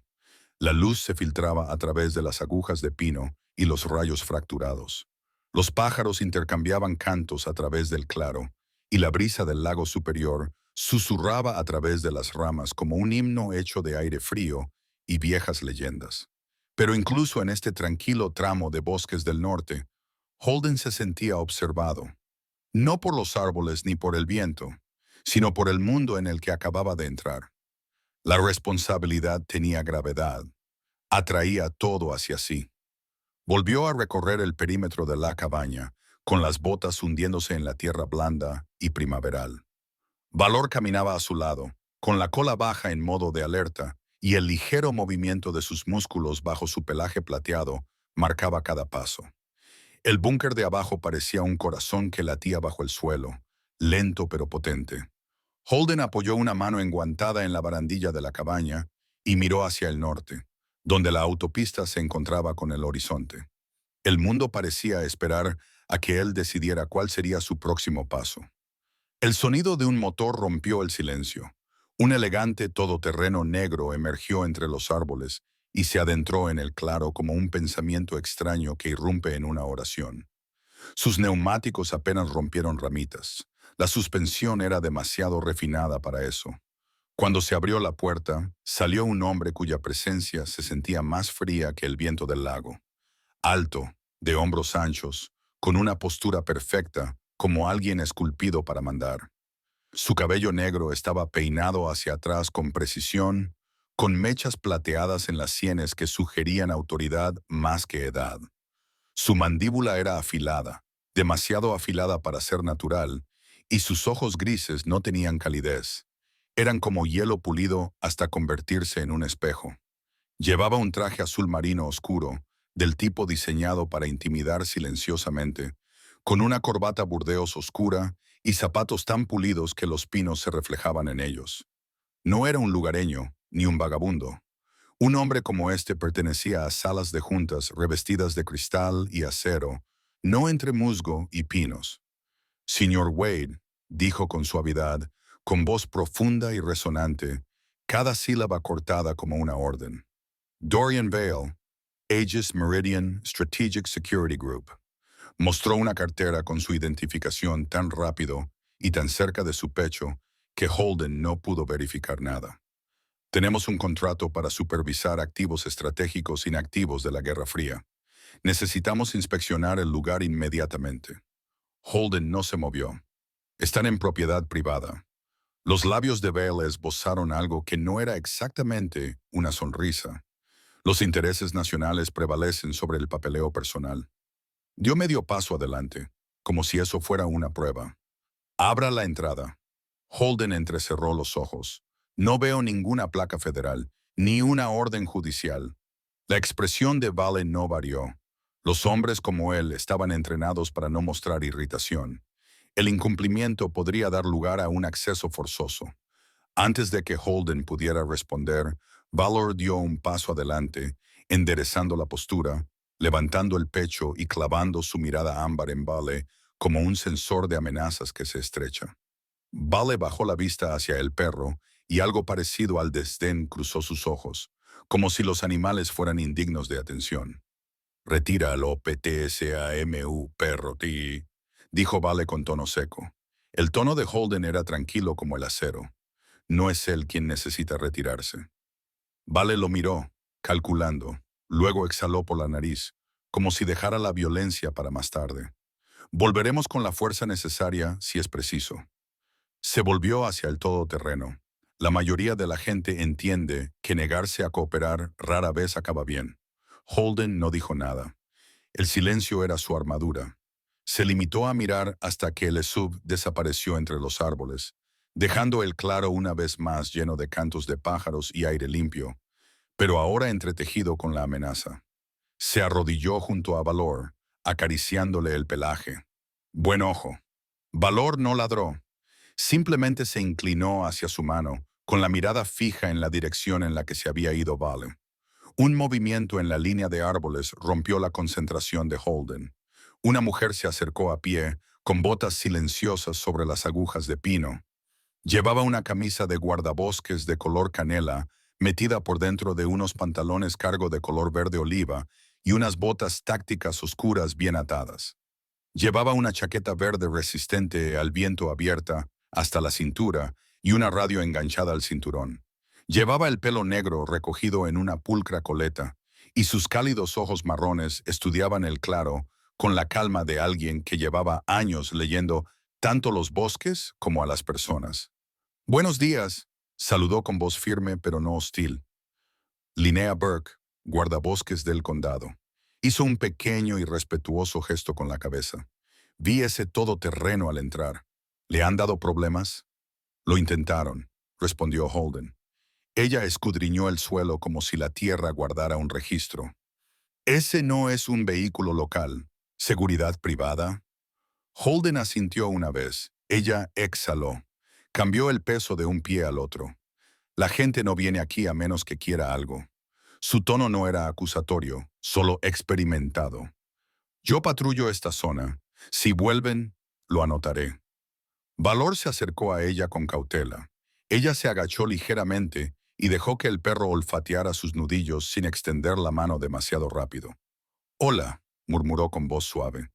La luz se filtraba a través de las agujas de pino y los rayos fracturados. Los pájaros intercambiaban cantos a través del claro, y la brisa del lago superior susurraba a través de las ramas como un himno hecho de aire frío y viejas leyendas. Pero incluso en este tranquilo tramo de bosques del norte, Holden se sentía observado, no por los árboles ni por el viento, sino por el mundo en el que acababa de entrar. La responsabilidad tenía gravedad, atraía todo hacia sí. Volvió a recorrer el perímetro de la cabaña, con las botas hundiéndose en la tierra blanda y primaveral. Valor caminaba a su lado, con la cola baja en modo de alerta, y el ligero movimiento de sus músculos bajo su pelaje plateado marcaba cada paso. El búnker de abajo parecía un corazón que latía bajo el suelo, lento pero potente. Holden apoyó una mano enguantada en la barandilla de la cabaña y miró hacia el norte, donde la autopista se encontraba con el horizonte. El mundo parecía esperar a que él decidiera cuál sería su próximo paso. El sonido de un motor rompió el silencio. Un elegante todoterreno negro emergió entre los árboles y se adentró en el claro como un pensamiento extraño que irrumpe en una oración. Sus neumáticos apenas rompieron ramitas. La suspensión era demasiado refinada para eso. Cuando se abrió la puerta, salió un hombre cuya presencia se sentía más fría que el viento del lago. Alto, de hombros anchos, con una postura perfecta, como alguien esculpido para mandar. Su cabello negro estaba peinado hacia atrás con precisión, con mechas plateadas en las sienes que sugerían autoridad más que edad. Su mandíbula era afilada, demasiado afilada para ser natural, y sus ojos grises no tenían calidez. Eran como hielo pulido hasta convertirse en un espejo. Llevaba un traje azul marino oscuro, del tipo diseñado para intimidar silenciosamente, con una corbata burdeos oscura y zapatos tan pulidos que los pinos se reflejaban en ellos. No era un lugareño, ni un vagabundo. Un hombre como este pertenecía a salas de juntas revestidas de cristal y acero, no entre musgo y pinos. Señor Wade, dijo con suavidad, con voz profunda y resonante, cada sílaba cortada como una orden. Dorian Vale, Aegis Meridian Strategic Security Group. Mostró una cartera con su identificación tan rápido y tan cerca de su pecho que Holden no pudo verificar nada. Tenemos un contrato para supervisar activos estratégicos inactivos de la Guerra Fría. Necesitamos inspeccionar el lugar inmediatamente. Holden no se movió. Están en propiedad privada. Los labios de Vale esbozaron algo que no era exactamente una sonrisa. Los intereses nacionales prevalecen sobre el papeleo personal. Dio medio paso adelante, como si eso fuera una prueba. Abra la entrada. Holden entrecerró los ojos. No veo ninguna placa federal, ni una orden judicial. La expresión de Vale no varió. Los hombres como él estaban entrenados para no mostrar irritación. El incumplimiento podría dar lugar a un acceso forzoso. Antes de que Holden pudiera responder, Valor dio un paso adelante, enderezando la postura, levantando el pecho y clavando su mirada ámbar en Vale como un sensor de amenazas que se estrecha. Vale bajó la vista hacia el perro y algo parecido al desdén cruzó sus ojos, como si los animales fueran indignos de atención. Retíralo, PTSAMU, perro, ti, dijo Vale con tono seco. El tono de Holden era tranquilo como el acero. No es él quien necesita retirarse. Vale lo miró, calculando. Luego exhaló por la nariz, como si dejara la violencia para más tarde. Volveremos con la fuerza necesaria si es preciso. Se volvió hacia el todoterreno. La mayoría de la gente entiende que negarse a cooperar rara vez acaba bien. Holden no dijo nada. El silencio era su armadura. Se limitó a mirar hasta que el SUV desapareció entre los árboles, dejando el claro una vez más lleno de cantos de pájaros y aire limpio, pero ahora entretejido con la amenaza. Se arrodilló junto a Valor, acariciándole el pelaje. Buen ojo. Valor no ladró. Simplemente se inclinó hacia su mano, con la mirada fija en la dirección en la que se había ido Vale. Un movimiento en la línea de árboles rompió la concentración de Holden. Una mujer se acercó a pie, con botas silenciosas sobre las agujas de pino. Llevaba una camisa de guardabosques de color canela, metida por dentro de unos pantalones cargo de color verde oliva y unas botas tácticas oscuras bien atadas. Llevaba una chaqueta verde resistente al viento abierta hasta la cintura y una radio enganchada al cinturón. Llevaba el pelo negro recogido en una pulcra coleta, y sus cálidos ojos marrones estudiaban el claro con la calma de alguien que llevaba años leyendo tanto los bosques como a las personas. «Buenos días», saludó con voz firme pero no hostil. Linnea Burke, guardabosques del condado, hizo un pequeño y respetuoso gesto con la cabeza. «Vi ese todoterreno al entrar. ¿Le han dado problemas?» «Lo intentaron», respondió Holden. Ella escudriñó el suelo como si la tierra guardara un registro. «Ese no es un vehículo local. ¿Seguridad privada? Holden asintió una vez. Ella exhaló. Cambió el peso de un pie al otro. La gente no viene aquí a menos que quiera algo. Su tono no era acusatorio, solo experimentado. Yo patrullo esta zona. Si vuelven, lo anotaré. Valor se acercó a ella con cautela. Ella se agachó ligeramente y dejó que el perro olfateara sus nudillos sin extender la mano demasiado rápido. «Hola», murmuró con voz suave.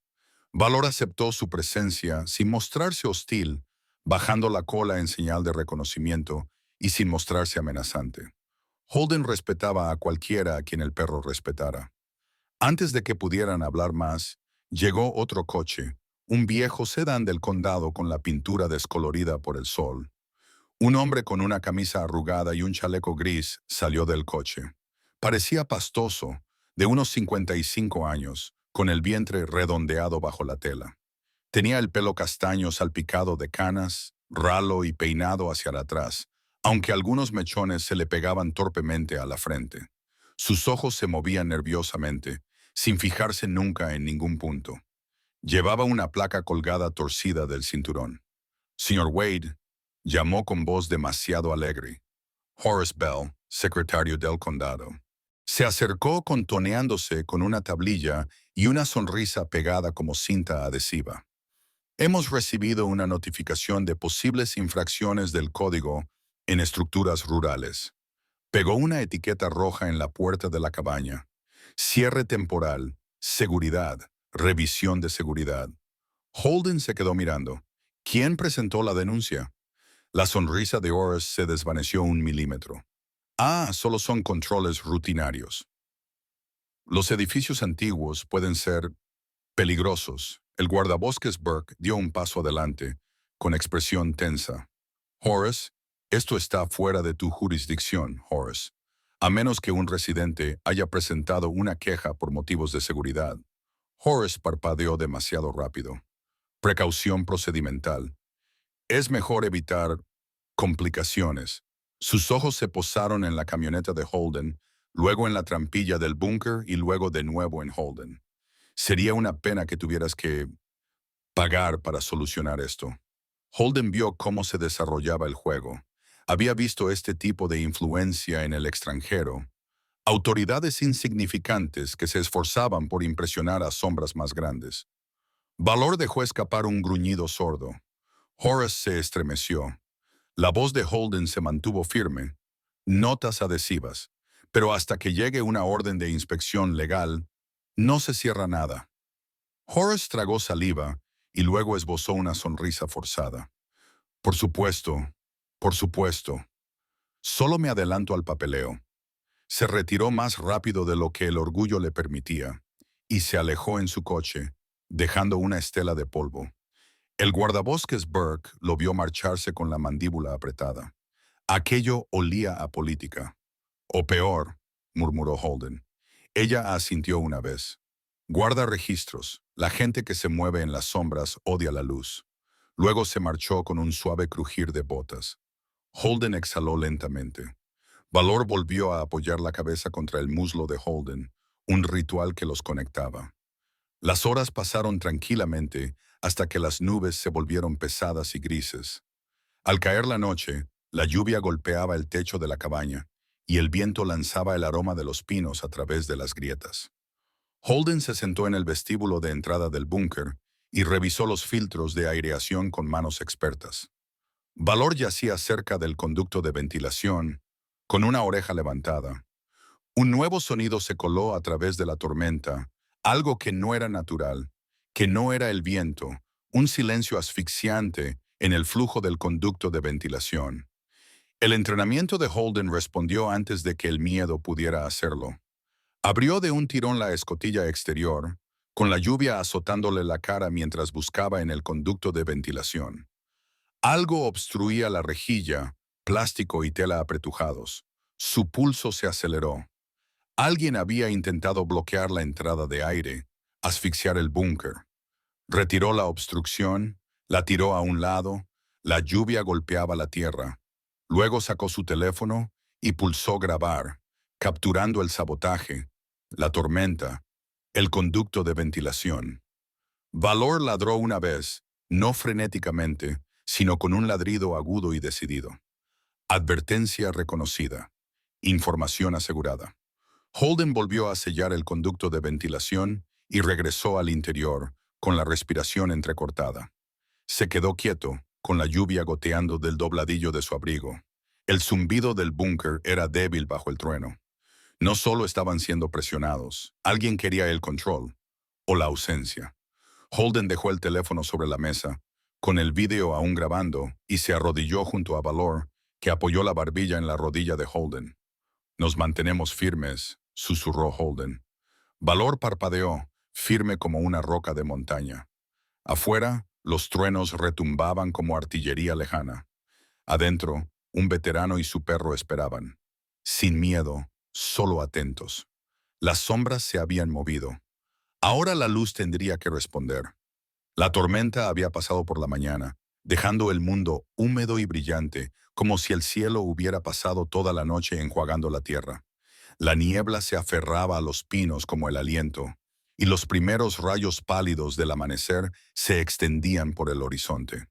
Valor aceptó su presencia sin mostrarse hostil, bajando la cola en señal de reconocimiento y sin mostrarse amenazante. Holden respetaba a cualquiera a quien el perro respetara. Antes de que pudieran hablar más, llegó otro coche, un viejo sedán del condado con la pintura descolorida por el sol. Un hombre con una camisa arrugada y un chaleco gris salió del coche. Parecía pastoso, de unos 55 años, con el vientre redondeado bajo la tela. Tenía el pelo castaño salpicado de canas, ralo y peinado hacia atrás, aunque algunos mechones se le pegaban torpemente a la frente. Sus ojos se movían nerviosamente, sin fijarse nunca en ningún punto. Llevaba una placa colgada torcida del cinturón. «Señor Wade», llamó con voz demasiado alegre. «Horace Bell, secretario del condado». Se acercó contoneándose con una tablilla y una sonrisa pegada como cinta adhesiva. «Hemos recibido una notificación de posibles infracciones del código en estructuras rurales». Pegó una etiqueta roja en la puerta de la cabaña. «Cierre temporal, seguridad, revisión de seguridad». Holden se quedó mirando. ¿Quién presentó la denuncia? La sonrisa de Horace se desvaneció un milímetro. «Ah, solo son controles rutinarios». Los edificios antiguos pueden ser peligrosos. El guardabosques Burke dio un paso adelante, con expresión tensa. «Horace, esto está fuera de tu jurisdicción, Horace, a menos que un residente haya presentado una queja por motivos de seguridad». Horace parpadeó demasiado rápido. «Precaución procedimental. Es mejor evitar complicaciones». Sus ojos se posaron en la camioneta de Holden, luego en la trampilla del búnker y luego de nuevo en Holden. «Sería una pena que tuvieras que pagar para solucionar esto». Holden vio cómo se desarrollaba el juego. Había visto este tipo de influencia en el extranjero. Autoridades insignificantes que se esforzaban por impresionar a sombras más grandes. Valor dejó escapar un gruñido sordo. Horace se estremeció. La voz de Holden se mantuvo firme. «Notas adhesivas. Pero hasta que llegue una orden de inspección legal, no se cierra nada». Horace tragó saliva y luego esbozó una sonrisa forzada. «Por supuesto, por supuesto. Solo me adelanto al papeleo». Se retiró más rápido de lo que el orgullo le permitía y se alejó en su coche, dejando una estela de polvo. El guardabosques Burke lo vio marcharse con la mandíbula apretada. Aquello olía a política. «O peor», murmuró Holden. Ella asintió una vez. «Guarda registros. La gente que se mueve en las sombras odia la luz». Luego se marchó con un suave crujir de botas. Holden exhaló lentamente. Valor volvió a apoyar la cabeza contra el muslo de Holden, un ritual que los conectaba. Las horas pasaron tranquilamente hasta que las nubes se volvieron pesadas y grises. Al caer la noche, la lluvia golpeaba el techo de la cabaña y el viento lanzaba el aroma de los pinos a través de las grietas. Holden se sentó en el vestíbulo de entrada del búnker y revisó los filtros de aireación con manos expertas. Valor yacía cerca del conducto de ventilación, con una oreja levantada. Un nuevo sonido se coló a través de la tormenta, algo que no era natural, que no era el viento, un silencio asfixiante en el flujo del conducto de ventilación. El entrenamiento de Holden respondió antes de que el miedo pudiera hacerlo. Abrió de un tirón la escotilla exterior, con la lluvia azotándole la cara mientras buscaba en el conducto de ventilación. Algo obstruía la rejilla, plástico y tela apretujados. Su pulso se aceleró. Alguien había intentado bloquear la entrada de aire, asfixiar el búnker. Retiró la obstrucción, la tiró a un lado, la lluvia golpeaba la tierra. Luego sacó su teléfono y pulsó grabar, capturando el sabotaje, la tormenta, el conducto de ventilación. Valor ladró una vez, no frenéticamente, sino con un ladrido agudo y decidido. Advertencia reconocida. Información asegurada. Holden volvió a sellar el conducto de ventilación y regresó al interior, con la respiración entrecortada. Se quedó quieto, con la lluvia goteando del dobladillo de su abrigo. El zumbido del búnker era débil bajo el trueno. No solo estaban siendo presionados, alguien quería el control, o la ausencia. Holden dejó el teléfono sobre la mesa, con el vídeo aún grabando, y se arrodilló junto a Valor, que apoyó la barbilla en la rodilla de Holden. Nos mantenemos firmes, susurró Holden. Valor parpadeó, firme como una roca de montaña. Afuera, los truenos retumbaban como artillería lejana. Adentro, un veterano y su perro esperaban. Sin miedo, solo atentos. Las sombras se habían movido. Ahora la luz tendría que responder. La tormenta había pasado por la mañana, dejando el mundo húmedo y brillante, como si el cielo hubiera pasado toda la noche enjuagando la tierra. La niebla se aferraba a los pinos como el aliento, y los primeros rayos pálidos del amanecer se extendían por el horizonte.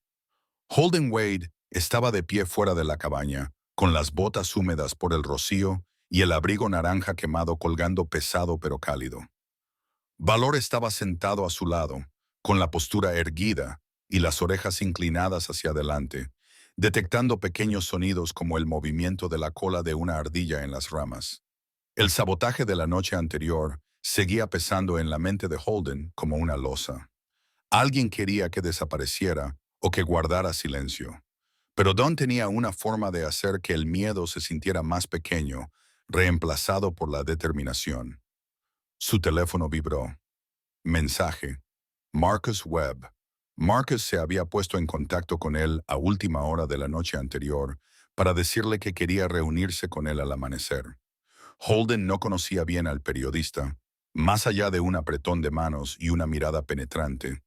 Holden Wade estaba de pie fuera de la cabaña, con las botas húmedas por el rocío y el abrigo naranja quemado colgando pesado pero cálido. Valor estaba sentado a su lado, con la postura erguida y las orejas inclinadas hacia adelante, detectando pequeños sonidos como el movimiento de la cola de una ardilla en las ramas. El sabotaje de la noche anterior seguía pesando en la mente de Holden como una losa. Alguien quería que desapareciera o que guardara silencio. Pero Don tenía una forma de hacer que el miedo se sintiera más pequeño, reemplazado por la determinación. Su teléfono vibró. Mensaje. Marcus Webb. Marcus se había puesto en contacto con él a última hora de la noche anterior para decirle que quería reunirse con él al amanecer. Holden no conocía bien al periodista, más allá de un apretón de manos y una mirada penetrante,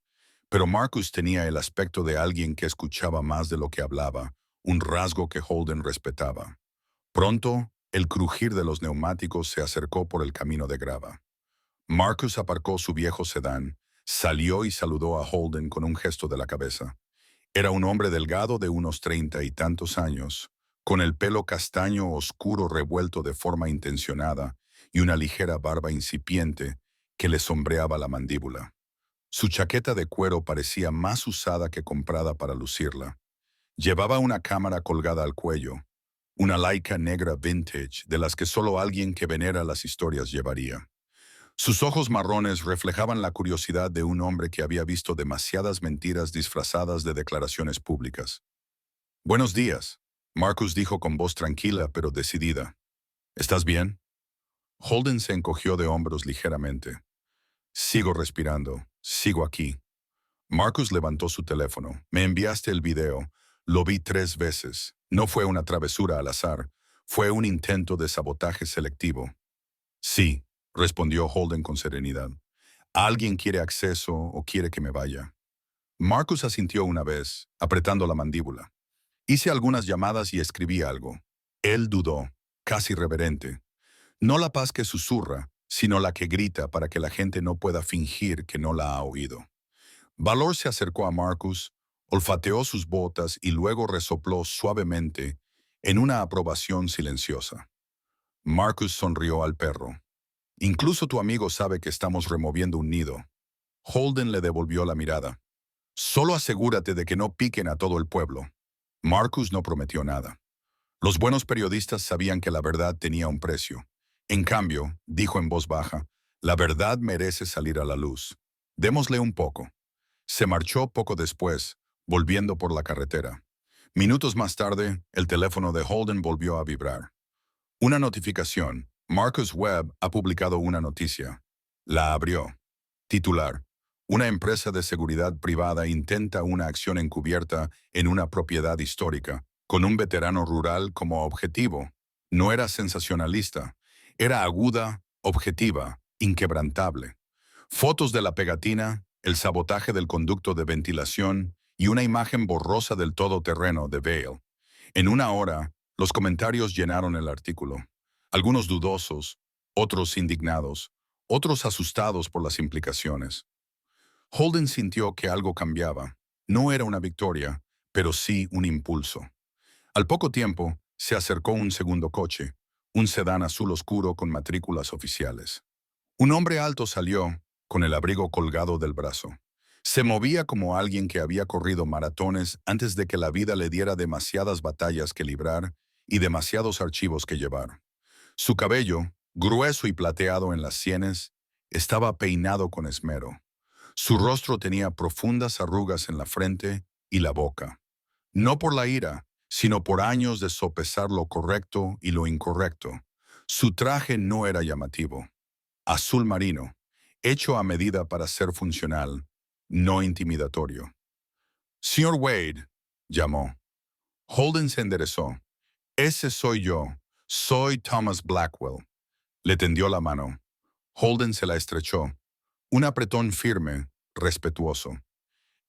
pero Marcus tenía el aspecto de alguien que escuchaba más de lo que hablaba, un rasgo que Holden respetaba. Pronto, el crujir de los neumáticos se acercó por el camino de grava. Marcus aparcó su viejo sedán, salió y saludó a Holden con un gesto de la cabeza. Era un hombre delgado de unos 30 y tantos años, con el pelo castaño oscuro revuelto de forma intencionada y una ligera barba incipiente que le sombreaba la mandíbula. Su chaqueta de cuero parecía más usada que comprada para lucirla. Llevaba una cámara colgada al cuello, una Leica negra vintage de las que solo alguien que venera las historias llevaría. Sus ojos marrones reflejaban la curiosidad de un hombre que había visto demasiadas mentiras disfrazadas de declaraciones públicas. «Buenos días», Marcus dijo con voz tranquila pero decidida. «¿Estás bien?» Holden se encogió de hombros ligeramente. «Sigo respirando. Sigo aquí». Marcus levantó su teléfono. «Me enviaste el video. Lo vi 3 veces. No fue una travesura al azar. Fue un intento de sabotaje selectivo». «Sí», respondió Holden con serenidad. «Alguien quiere acceso o quiere que me vaya». Marcus asintió una vez, apretando la mandíbula. «Hice algunas llamadas y escribí algo». Él dudó, casi reverente. No la paz que susurra, sino la que grita para que la gente no pueda fingir que no la ha oído. Valor se acercó a Marcus, olfateó sus botas y luego resopló suavemente en una aprobación silenciosa. Marcus sonrió al perro. «Incluso tu amigo sabe que estamos removiendo un nido». Holden le devolvió la mirada. «Solo asegúrate de que no piquen a todo el pueblo». Marcus no prometió nada. Los buenos periodistas sabían que la verdad tenía un precio. En cambio, dijo en voz baja, la verdad merece salir a la luz. Démosle un poco. Se marchó poco después, volviendo por la carretera. Minutos más tarde, el teléfono de Holden volvió a vibrar. Una notificación. Marcus Webb ha publicado una noticia. La abrió. Titular. Una empresa de seguridad privada intenta una acción encubierta en una propiedad histórica, con un veterano rural como objetivo. No era sensacionalista. Era aguda, objetiva, inquebrantable. Fotos de la pegatina, el sabotaje del conducto de ventilación y una imagen borrosa del todoterreno de Vail. En una hora, los comentarios llenaron el artículo. Algunos dudosos, otros indignados, otros asustados por las implicaciones. Holden sintió que algo cambiaba. No era una victoria, pero sí un impulso. Al poco tiempo, se acercó un segundo coche, un sedán azul oscuro con matrículas oficiales. Un hombre alto salió, con el abrigo colgado del brazo. Se movía como alguien que había corrido maratones antes de que la vida le diera demasiadas batallas que librar y demasiados archivos que llevar. Su cabello, grueso y plateado en las sienes, estaba peinado con esmero. Su rostro tenía profundas arrugas en la frente y la boca. No por la ira, sino por años de sopesar lo correcto y lo incorrecto. Su traje no era llamativo. Azul marino, hecho a medida para ser funcional, no intimidatorio. Señor Wade, llamó. Holden se enderezó. Ese soy yo. Soy Thomas Blackwell. Le tendió la mano. Holden se la estrechó. Un apretón firme, respetuoso.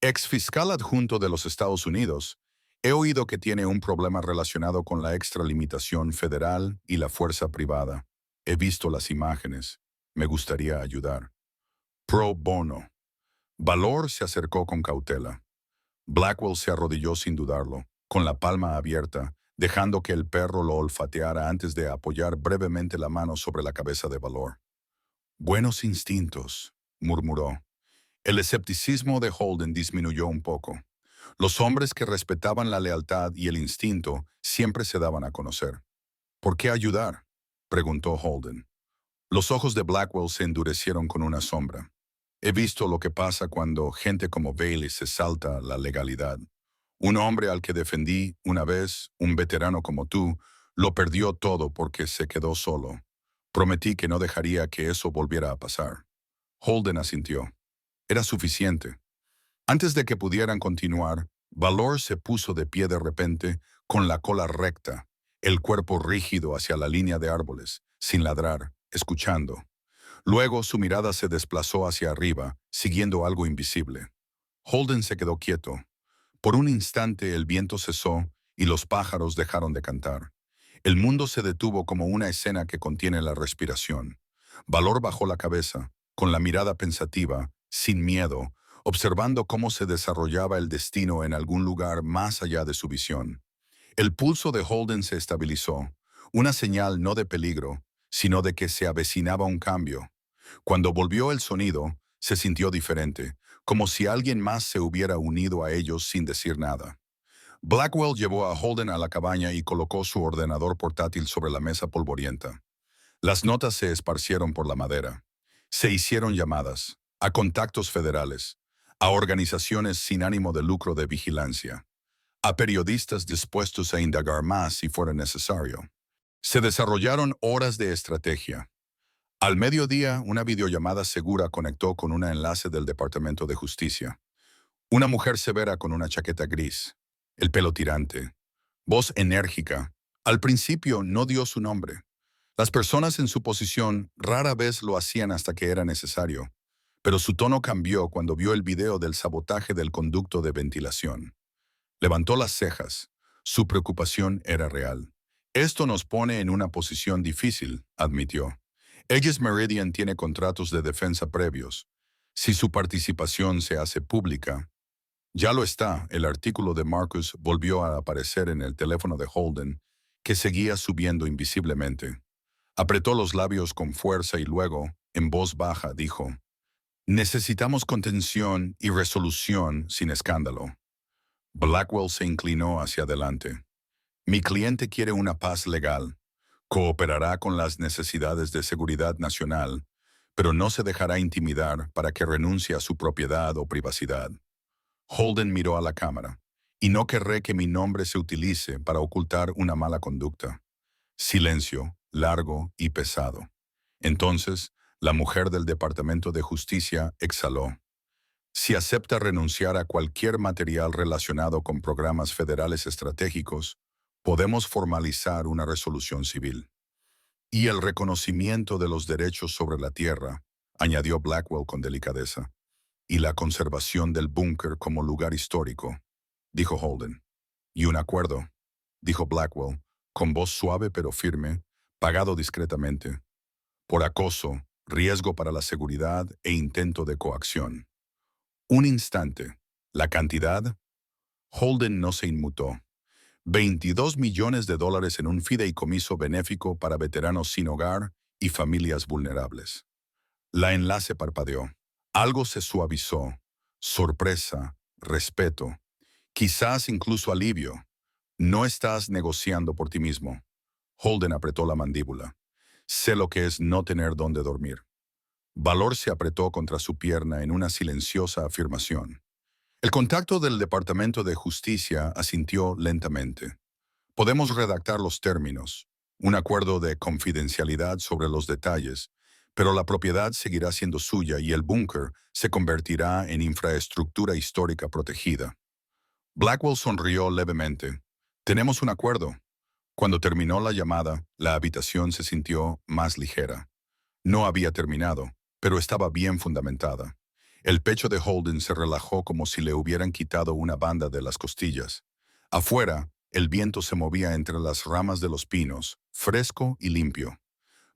Ex fiscal adjunto de los Estados Unidos, he oído que tiene un problema relacionado con la extralimitación federal y la fuerza privada. He visto las imágenes. Me gustaría ayudar. Pro bono. Valor se acercó con cautela. Blackwell se arrodilló sin dudarlo, con la palma abierta, dejando que el perro lo olfateara antes de apoyar brevemente la mano sobre la cabeza de Valor. Buenos instintos, murmuró. El escepticismo de Holden disminuyó un poco. Los hombres que respetaban la lealtad y el instinto siempre se daban a conocer. ¿Por qué ayudar?, preguntó Holden. Los ojos de Blackwell se endurecieron con una sombra. He visto lo que pasa cuando gente como Bailey se salta la legalidad. Un hombre al que defendí una vez, un veterano como tú, lo perdió todo porque se quedó solo. Prometí que no dejaría que eso volviera a pasar. Holden asintió. Era suficiente. Antes de que pudieran continuar, Valor se puso de pie de repente, con la cola recta, el cuerpo rígido hacia la línea de árboles, sin ladrar, escuchando. Luego su mirada se desplazó hacia arriba, siguiendo algo invisible. Holden se quedó quieto. Por un instante el viento cesó y los pájaros dejaron de cantar. El mundo se detuvo como una escena que contiene la respiración. Valor bajó la cabeza, con la mirada pensativa, sin miedo, observando cómo se desarrollaba el destino en algún lugar más allá de su visión. El pulso de Holden se estabilizó, una señal no de peligro, sino de que se avecinaba un cambio. Cuando volvió el sonido, se sintió diferente, como si alguien más se hubiera unido a ellos sin decir nada. Blackwell llevó a Holden a la cabaña y colocó su ordenador portátil sobre la mesa polvorienta. Las notas se esparcieron por la madera. Se hicieron llamadas a contactos federales, a organizaciones sin ánimo de lucro de vigilancia, a periodistas dispuestos a indagar más si fuera necesario. Se desarrollaron horas de estrategia. Al mediodía, una videollamada segura conectó con un enlace del Departamento de Justicia. Una mujer severa con una chaqueta gris, el pelo tirante, voz enérgica. Al principio no dio su nombre. Las personas en su posición rara vez lo hacían hasta que era necesario, pero su tono cambió cuando vio el video del sabotaje del conducto de ventilación. Levantó las cejas. Su preocupación era real. Esto nos pone en una posición difícil, admitió. Aegis Meridian tiene contratos de defensa previos. Si su participación se hace pública, ya lo está, el artículo de Marcus volvió a aparecer en el teléfono de Holden, que seguía subiendo invisiblemente. Apretó los labios con fuerza y luego, en voz baja, dijo, «Necesitamos contención y resolución sin escándalo». Blackwell se inclinó hacia adelante. «Mi cliente quiere una paz legal. Cooperará con las necesidades de seguridad nacional, pero no se dejará intimidar para que renuncie a su propiedad o privacidad». Holden miró a la cámara. «Y no querré que mi nombre se utilice para ocultar una mala conducta». Silencio, largo y pesado. Entonces, la mujer del Departamento de Justicia exhaló. «Si acepta renunciar a cualquier material relacionado con programas federales estratégicos, podemos formalizar una resolución civil». «Y el reconocimiento de los derechos sobre la tierra», añadió Blackwell con delicadeza. «Y la conservación del búnker como lugar histórico», dijo Holden. «Y un acuerdo», dijo Blackwell, con voz suave pero firme, pagado discretamente, por acoso, riesgo para la seguridad e intento de coacción. Un instante. La cantidad. Holden no se inmutó. 22 millones de dólares en un fideicomiso benéfico para veteranos sin hogar y familias vulnerables. La enlace parpadeó. Algo se suavizó. Sorpresa, respeto, quizás incluso alivio. No estás negociando por ti mismo. Holden apretó la mandíbula. Sé lo que es no tener dónde dormir. Valor se apretó contra su pierna en una silenciosa afirmación. El contacto del Departamento de Justicia asintió lentamente. Podemos redactar los términos, un acuerdo de confidencialidad sobre los detalles, pero la propiedad seguirá siendo suya y el búnker se convertirá en infraestructura histórica protegida. Blackwell sonrió levemente. Tenemos un acuerdo. Cuando terminó la llamada, la habitación se sintió más ligera. No había terminado, pero estaba bien fundamentada. El pecho de Holden se relajó como si le hubieran quitado una banda de las costillas. Afuera, el viento se movía entre las ramas de los pinos, fresco y limpio.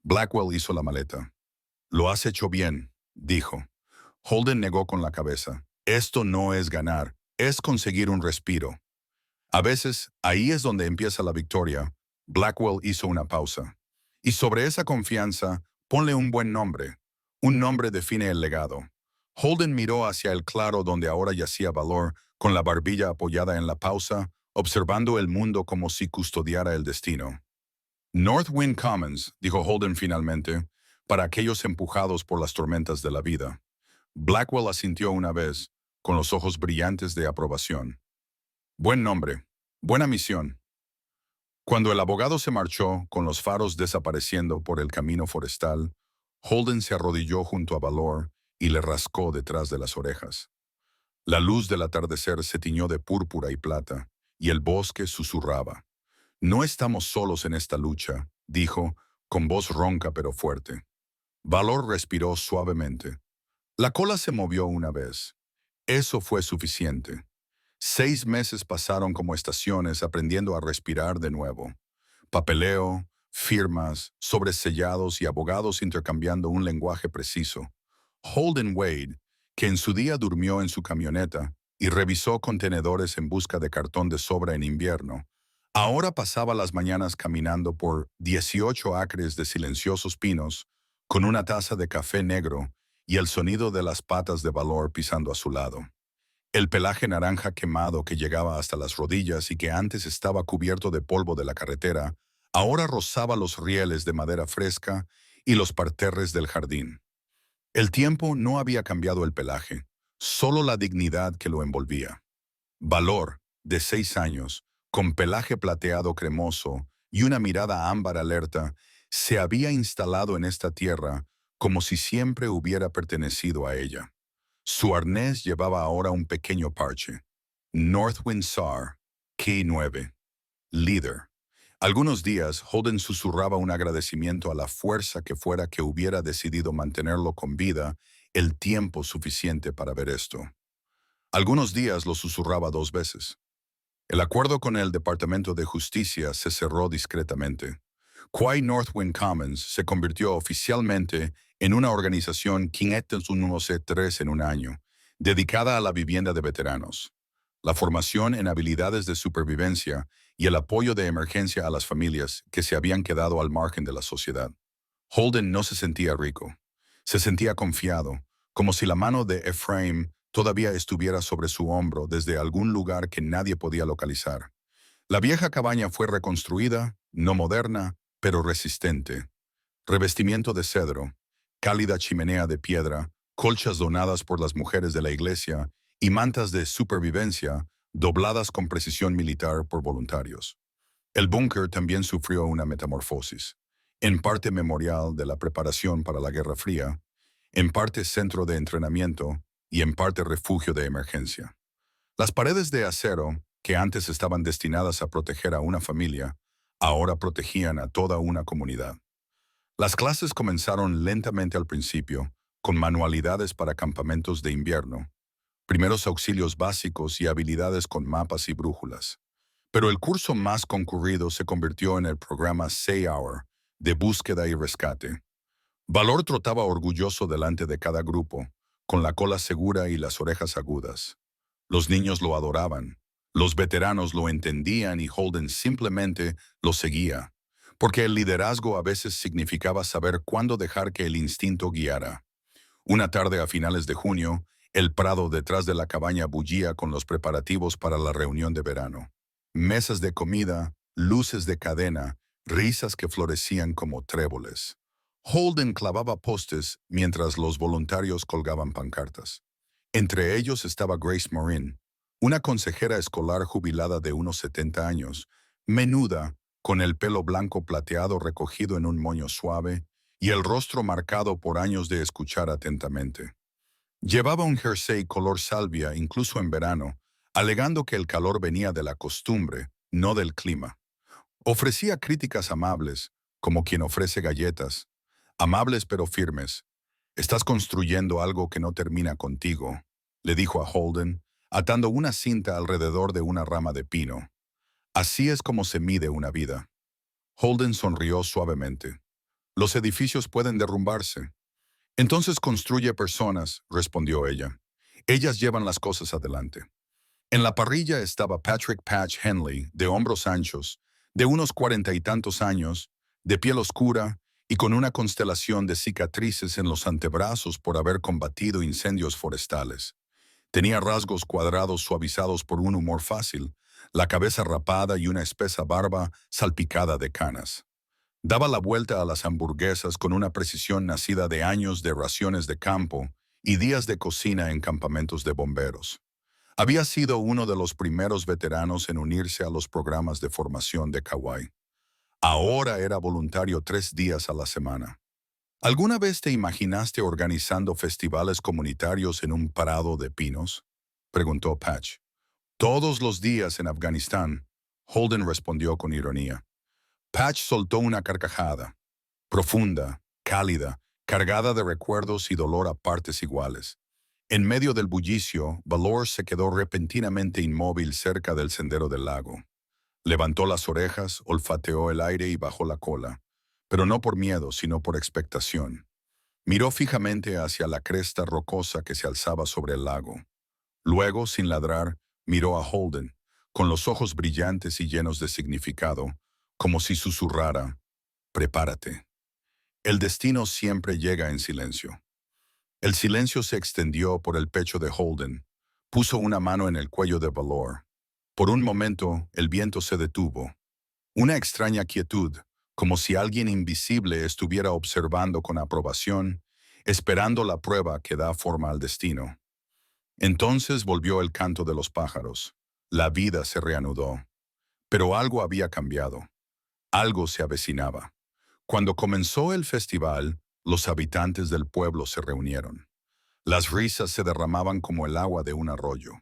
Blackwell hizo la maleta. Lo has hecho bien, dijo. Holden negó con la cabeza. Esto no es ganar, es conseguir un respiro. A veces, ahí es donde empieza la victoria. Blackwell hizo una pausa. Y sobre esa confianza, ponle un buen nombre. Un nombre define el legado. Holden miró hacia el claro donde ahora yacía Valor, con la barbilla apoyada en la pausa, observando el mundo como si custodiara el destino. Northwind Commons, dijo Holden finalmente, para aquellos empujados por las tormentas de la vida. Blackwell asintió una vez, con los ojos brillantes de aprobación. Buen nombre, buena misión. Cuando el abogado se marchó, con los faros desapareciendo por el camino forestal, Holden se arrodilló junto a Valor y le rascó detrás de las orejas. La luz del atardecer se tiñó de púrpura y plata, y el bosque susurraba. No estamos solos en esta lucha, dijo, con voz ronca pero fuerte. Valor respiró suavemente. La cola se movió una vez. Eso fue suficiente. 6 meses pasaron como estaciones aprendiendo a respirar de nuevo. Papeleo, firmas, sobresellados y abogados intercambiando un lenguaje preciso. Holden Wade, que en su día durmió en su camioneta y revisó contenedores en busca de cartón de sobra en invierno, ahora pasaba las mañanas caminando por 18 acres de silenciosos pinos, con una taza de café negro y el sonido de las patas de Valor pisando a su lado. El pelaje naranja quemado que llegaba hasta las rodillas y que antes estaba cubierto de polvo de la carretera, ahora rozaba los rieles de madera fresca y los parterres del jardín. El tiempo no había cambiado el pelaje, solo la dignidad que lo envolvía. Valor, de 6 años, con pelaje plateado cremoso y una mirada ámbar alerta, se había instalado en esta tierra como si siempre hubiera pertenecido a ella. Su arnés llevaba ahora un pequeño parche. Northwind SAR, K9, líder. Algunos días, Holden susurraba un agradecimiento a la fuerza que fuera que hubiera decidido mantenerlo con vida el tiempo suficiente para ver esto. Algunos días lo susurraba 2 veces. El acuerdo con el Departamento de Justicia se cerró discretamente. Quay Northwind Commons se convirtió oficialmente en una organización 511 en un año, dedicada a la vivienda de veteranos, la formación en habilidades de supervivencia y el apoyo de emergencia a las familias que se habían quedado al margen de la sociedad. Holden no se sentía rico. Se sentía confiado, como si la mano de Ephraim todavía estuviera sobre su hombro desde algún lugar que nadie podía localizar. La vieja cabaña fue reconstruida, no moderna, pero resistente. Revestimiento de cedro, cálida chimenea de piedra, colchas donadas por las mujeres de la iglesia y mantas de supervivencia dobladas con precisión militar por voluntarios. El búnker también sufrió una metamorfosis, en parte memorial de la preparación para la Guerra Fría, en parte centro de entrenamiento y en parte refugio de emergencia. Las paredes de acero, que antes estaban destinadas a proteger a una familia, ahora protegían a toda una comunidad. Las clases comenzaron lentamente al principio, con manualidades para campamentos de invierno, primeros auxilios básicos y habilidades con mapas y brújulas. Pero el curso más concurrido se convirtió en el programa SAY-Hour, de búsqueda y rescate. Valor trotaba orgulloso delante de cada grupo, con la cola segura y las orejas agudas. Los niños lo adoraban, los veteranos lo entendían y Holden simplemente lo seguía, porque el liderazgo a veces significaba saber cuándo dejar que el instinto guiara. Una tarde a finales de junio, el prado detrás de la cabaña bullía con los preparativos para la reunión de verano. Mesas de comida, luces de cadena, risas que florecían como tréboles. Holden clavaba postes mientras los voluntarios colgaban pancartas. Entre ellos estaba Grace Morin, una consejera escolar jubilada de unos 70 años, menuda, con el pelo blanco plateado recogido en un moño suave y el rostro marcado por años de escuchar atentamente. Llevaba un jersey color salvia incluso en verano, alegando que el calor venía de la costumbre, no del clima. Ofrecía críticas amables, como quien ofrece galletas, amables pero firmes. Estás construyendo algo que no termina contigo, le dijo a Holden, atando una cinta alrededor de una rama de pino. Así es como se mide una vida. Holden sonrió suavemente. Los edificios pueden derrumbarse. Entonces construye personas, respondió ella. Ellas llevan las cosas adelante. En la parrilla estaba Patrick Patch Henley, de hombros anchos, de unos 40 y tantos años, de piel oscura y con una constelación de cicatrices en los antebrazos por haber combatido incendios forestales. Tenía rasgos cuadrados suavizados por un humor fácil, la cabeza rapada y una espesa barba salpicada de canas. Daba la vuelta a las hamburguesas con una precisión nacida de años de raciones de campo y días de cocina en campamentos de bomberos. Había sido uno de los primeros veteranos en unirse a los programas de formación de Kauai. Ahora era voluntario 3 días a la semana. ¿Alguna vez te imaginaste organizando festivales comunitarios en un prado de pinos? Preguntó Patch. Todos los días en Afganistán, Holden respondió con ironía. Patch soltó una carcajada, profunda, cálida, cargada de recuerdos y dolor a partes iguales. En medio del bullicio, Valor se quedó repentinamente inmóvil cerca del sendero del lago. Levantó las orejas, olfateó el aire y bajó la cola, pero no por miedo, sino por expectación. Miró fijamente hacia la cresta rocosa que se alzaba sobre el lago. Luego, sin ladrar, miró a Holden, con los ojos brillantes y llenos de significado, como si susurrara, «Prepárate». El destino siempre llega en silencio. El silencio se extendió por el pecho de Holden. Puso una mano en el cuello de Valor. Por un momento, el viento se detuvo. Una extraña quietud, como si alguien invisible estuviera observando con aprobación, esperando la prueba que da forma al destino. Entonces volvió el canto de los pájaros. La vida se reanudó. Pero algo había cambiado. Algo se avecinaba. Cuando comenzó el festival, los habitantes del pueblo se reunieron. Las risas se derramaban como el agua de un arroyo.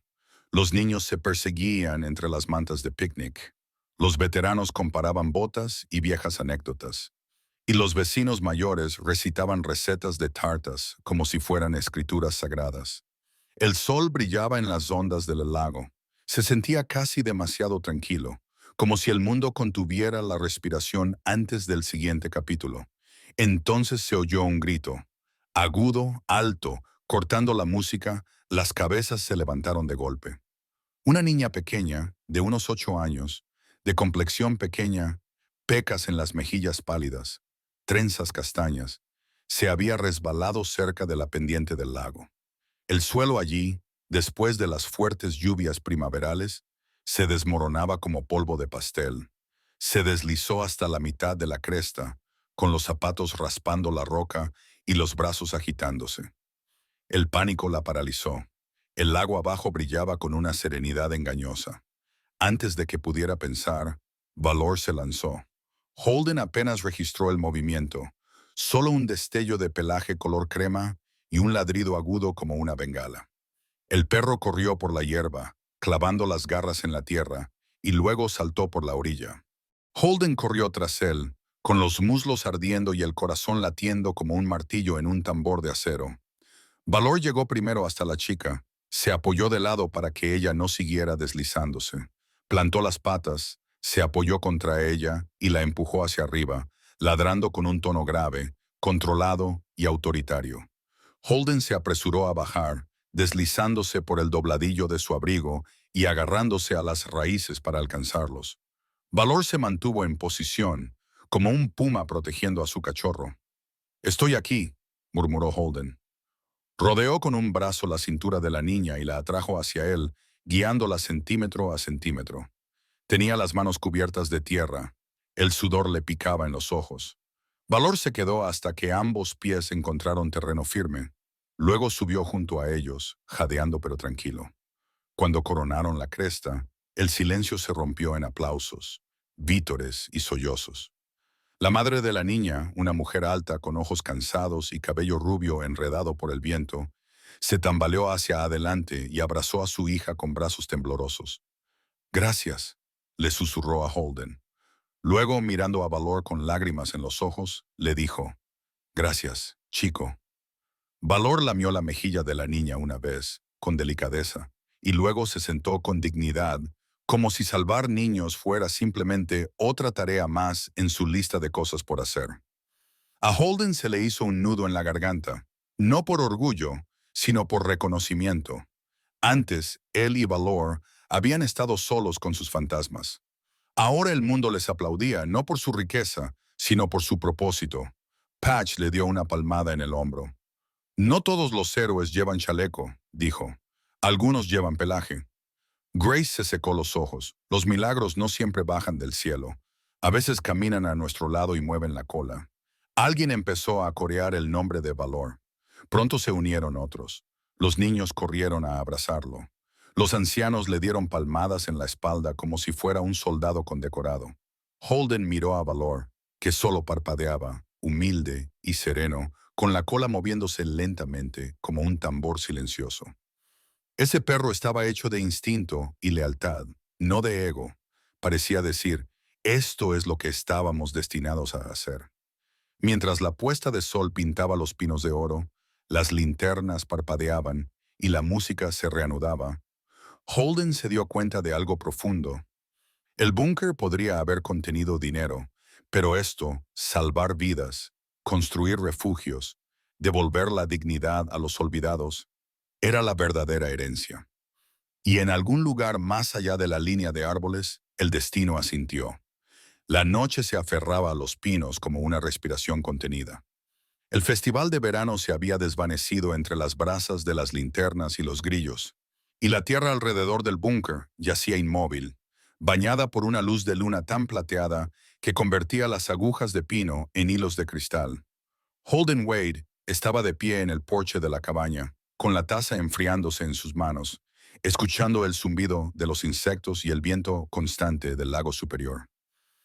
Los niños se perseguían entre las mantas de picnic. Los veteranos comparaban botas y viejas anécdotas. Y los vecinos mayores recitaban recetas de tartas como si fueran escrituras sagradas. El sol brillaba en las ondas del lago. Se sentía casi demasiado tranquilo, como si el mundo contuviera la respiración antes del siguiente capítulo. Entonces se oyó un grito. Agudo, alto, cortando la música, las cabezas se levantaron de golpe. Una niña pequeña, de unos 8 años, de complexión pequeña, pecas en las mejillas pálidas, trenzas castañas, se había resbalado cerca de la pendiente del lago. El suelo allí, después de las fuertes lluvias primaverales, se desmoronaba como polvo de pastel. Se deslizó hasta la mitad de la cresta, con los zapatos raspando la roca y los brazos agitándose. El pánico la paralizó. El lago abajo brillaba con una serenidad engañosa. Antes de que pudiera pensar, Valor se lanzó. Holden apenas registró el movimiento, solo un destello de pelaje color crema y un ladrido agudo como una bengala. El perro corrió por la hierba, clavando las garras en la tierra, y luego saltó por la orilla. Holden corrió tras él, con los muslos ardiendo y el corazón latiendo como un martillo en un tambor de acero. Valor llegó primero hasta la chica, se apoyó de lado para que ella no siguiera deslizándose. Plantó las patas, se apoyó contra ella y la empujó hacia arriba, ladrando con un tono grave, controlado y autoritario. Holden se apresuró a bajar, deslizándose por el dobladillo de su abrigo y agarrándose a las raíces para alcanzarlos. Valor se mantuvo en posición, como un puma protegiendo a su cachorro. «Estoy aquí», murmuró Holden. Rodeó con un brazo la cintura de la niña y la atrajo hacia él, guiándola centímetro a centímetro. Tenía las manos cubiertas de tierra. El sudor le picaba en los ojos. Valor se quedó hasta que ambos pies encontraron terreno firme. Luego subió junto a ellos, jadeando pero tranquilo. Cuando coronaron la cresta, el silencio se rompió en aplausos, vítores y sollozos. La madre de la niña, una mujer alta con ojos cansados y cabello rubio enredado por el viento, se tambaleó hacia adelante y abrazó a su hija con brazos temblorosos. «Gracias», le susurró a Holden. Luego, mirando a Valor con lágrimas en los ojos, le dijo, «Gracias, chico». Valor lamió la mejilla de la niña una vez, con delicadeza, y luego se sentó con dignidad, como si salvar niños fuera simplemente otra tarea más en su lista de cosas por hacer. A Holden se le hizo un nudo en la garganta, no por orgullo, sino por reconocimiento. Antes, él y Valor habían estado solos con sus fantasmas. Ahora el mundo les aplaudía, no por su riqueza, sino por su propósito. Patch le dio una palmada en el hombro. «No todos los héroes llevan chaleco», dijo. «Algunos llevan pelaje». Grace se secó los ojos. Los milagros no siempre bajan del cielo. A veces caminan a nuestro lado y mueven la cola. Alguien empezó a corear el nombre de Valor. Pronto se unieron otros. Los niños corrieron a abrazarlo. Los ancianos le dieron palmadas en la espalda como si fuera un soldado condecorado. Holden miró a Valor, que solo parpadeaba, humilde y sereno, con la cola moviéndose lentamente como un tambor silencioso. Ese perro estaba hecho de instinto y lealtad, no de ego. Parecía decir, esto es lo que estábamos destinados a hacer. Mientras la puesta de sol pintaba los pinos de oro, las linternas parpadeaban y la música se reanudaba, Holden se dio cuenta de algo profundo. El búnker podría haber contenido dinero, pero esto, salvar vidas, construir refugios, devolver la dignidad a los olvidados, era la verdadera herencia. Y en algún lugar más allá de la línea de árboles, el destino asintió. La noche se aferraba a los pinos como una respiración contenida. El festival de verano se había desvanecido entre las brasas de las linternas y los grillos, y la tierra alrededor del búnker yacía inmóvil, bañada por una luz de luna tan plateada que convertía las agujas de pino en hilos de cristal. Holden Wade estaba de pie en el porche de la cabaña, con la taza enfriándose en sus manos, escuchando el zumbido de los insectos y el viento constante del lago superior.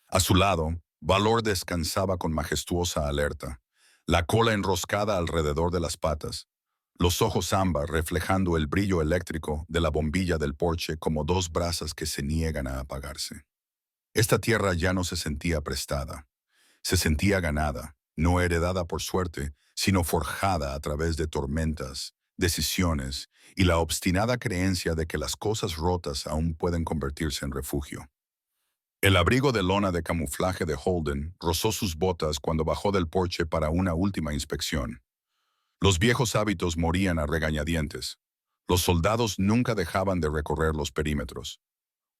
A su lado, Valor descansaba con majestuosa alerta, la cola enroscada alrededor de las patas, los ojos ámbar reflejando el brillo eléctrico de la bombilla del porche como dos brasas que se niegan a apagarse. Esta tierra ya no se sentía prestada, se sentía ganada, no heredada por suerte, sino forjada a través de tormentas, decisiones y la obstinada creencia de que las cosas rotas aún pueden convertirse en refugio. El abrigo de lona de camuflaje de Holden rozó sus botas cuando bajó del porche para una última inspección. Los viejos hábitos morían a regañadientes. Los soldados nunca dejaban de recorrer los perímetros.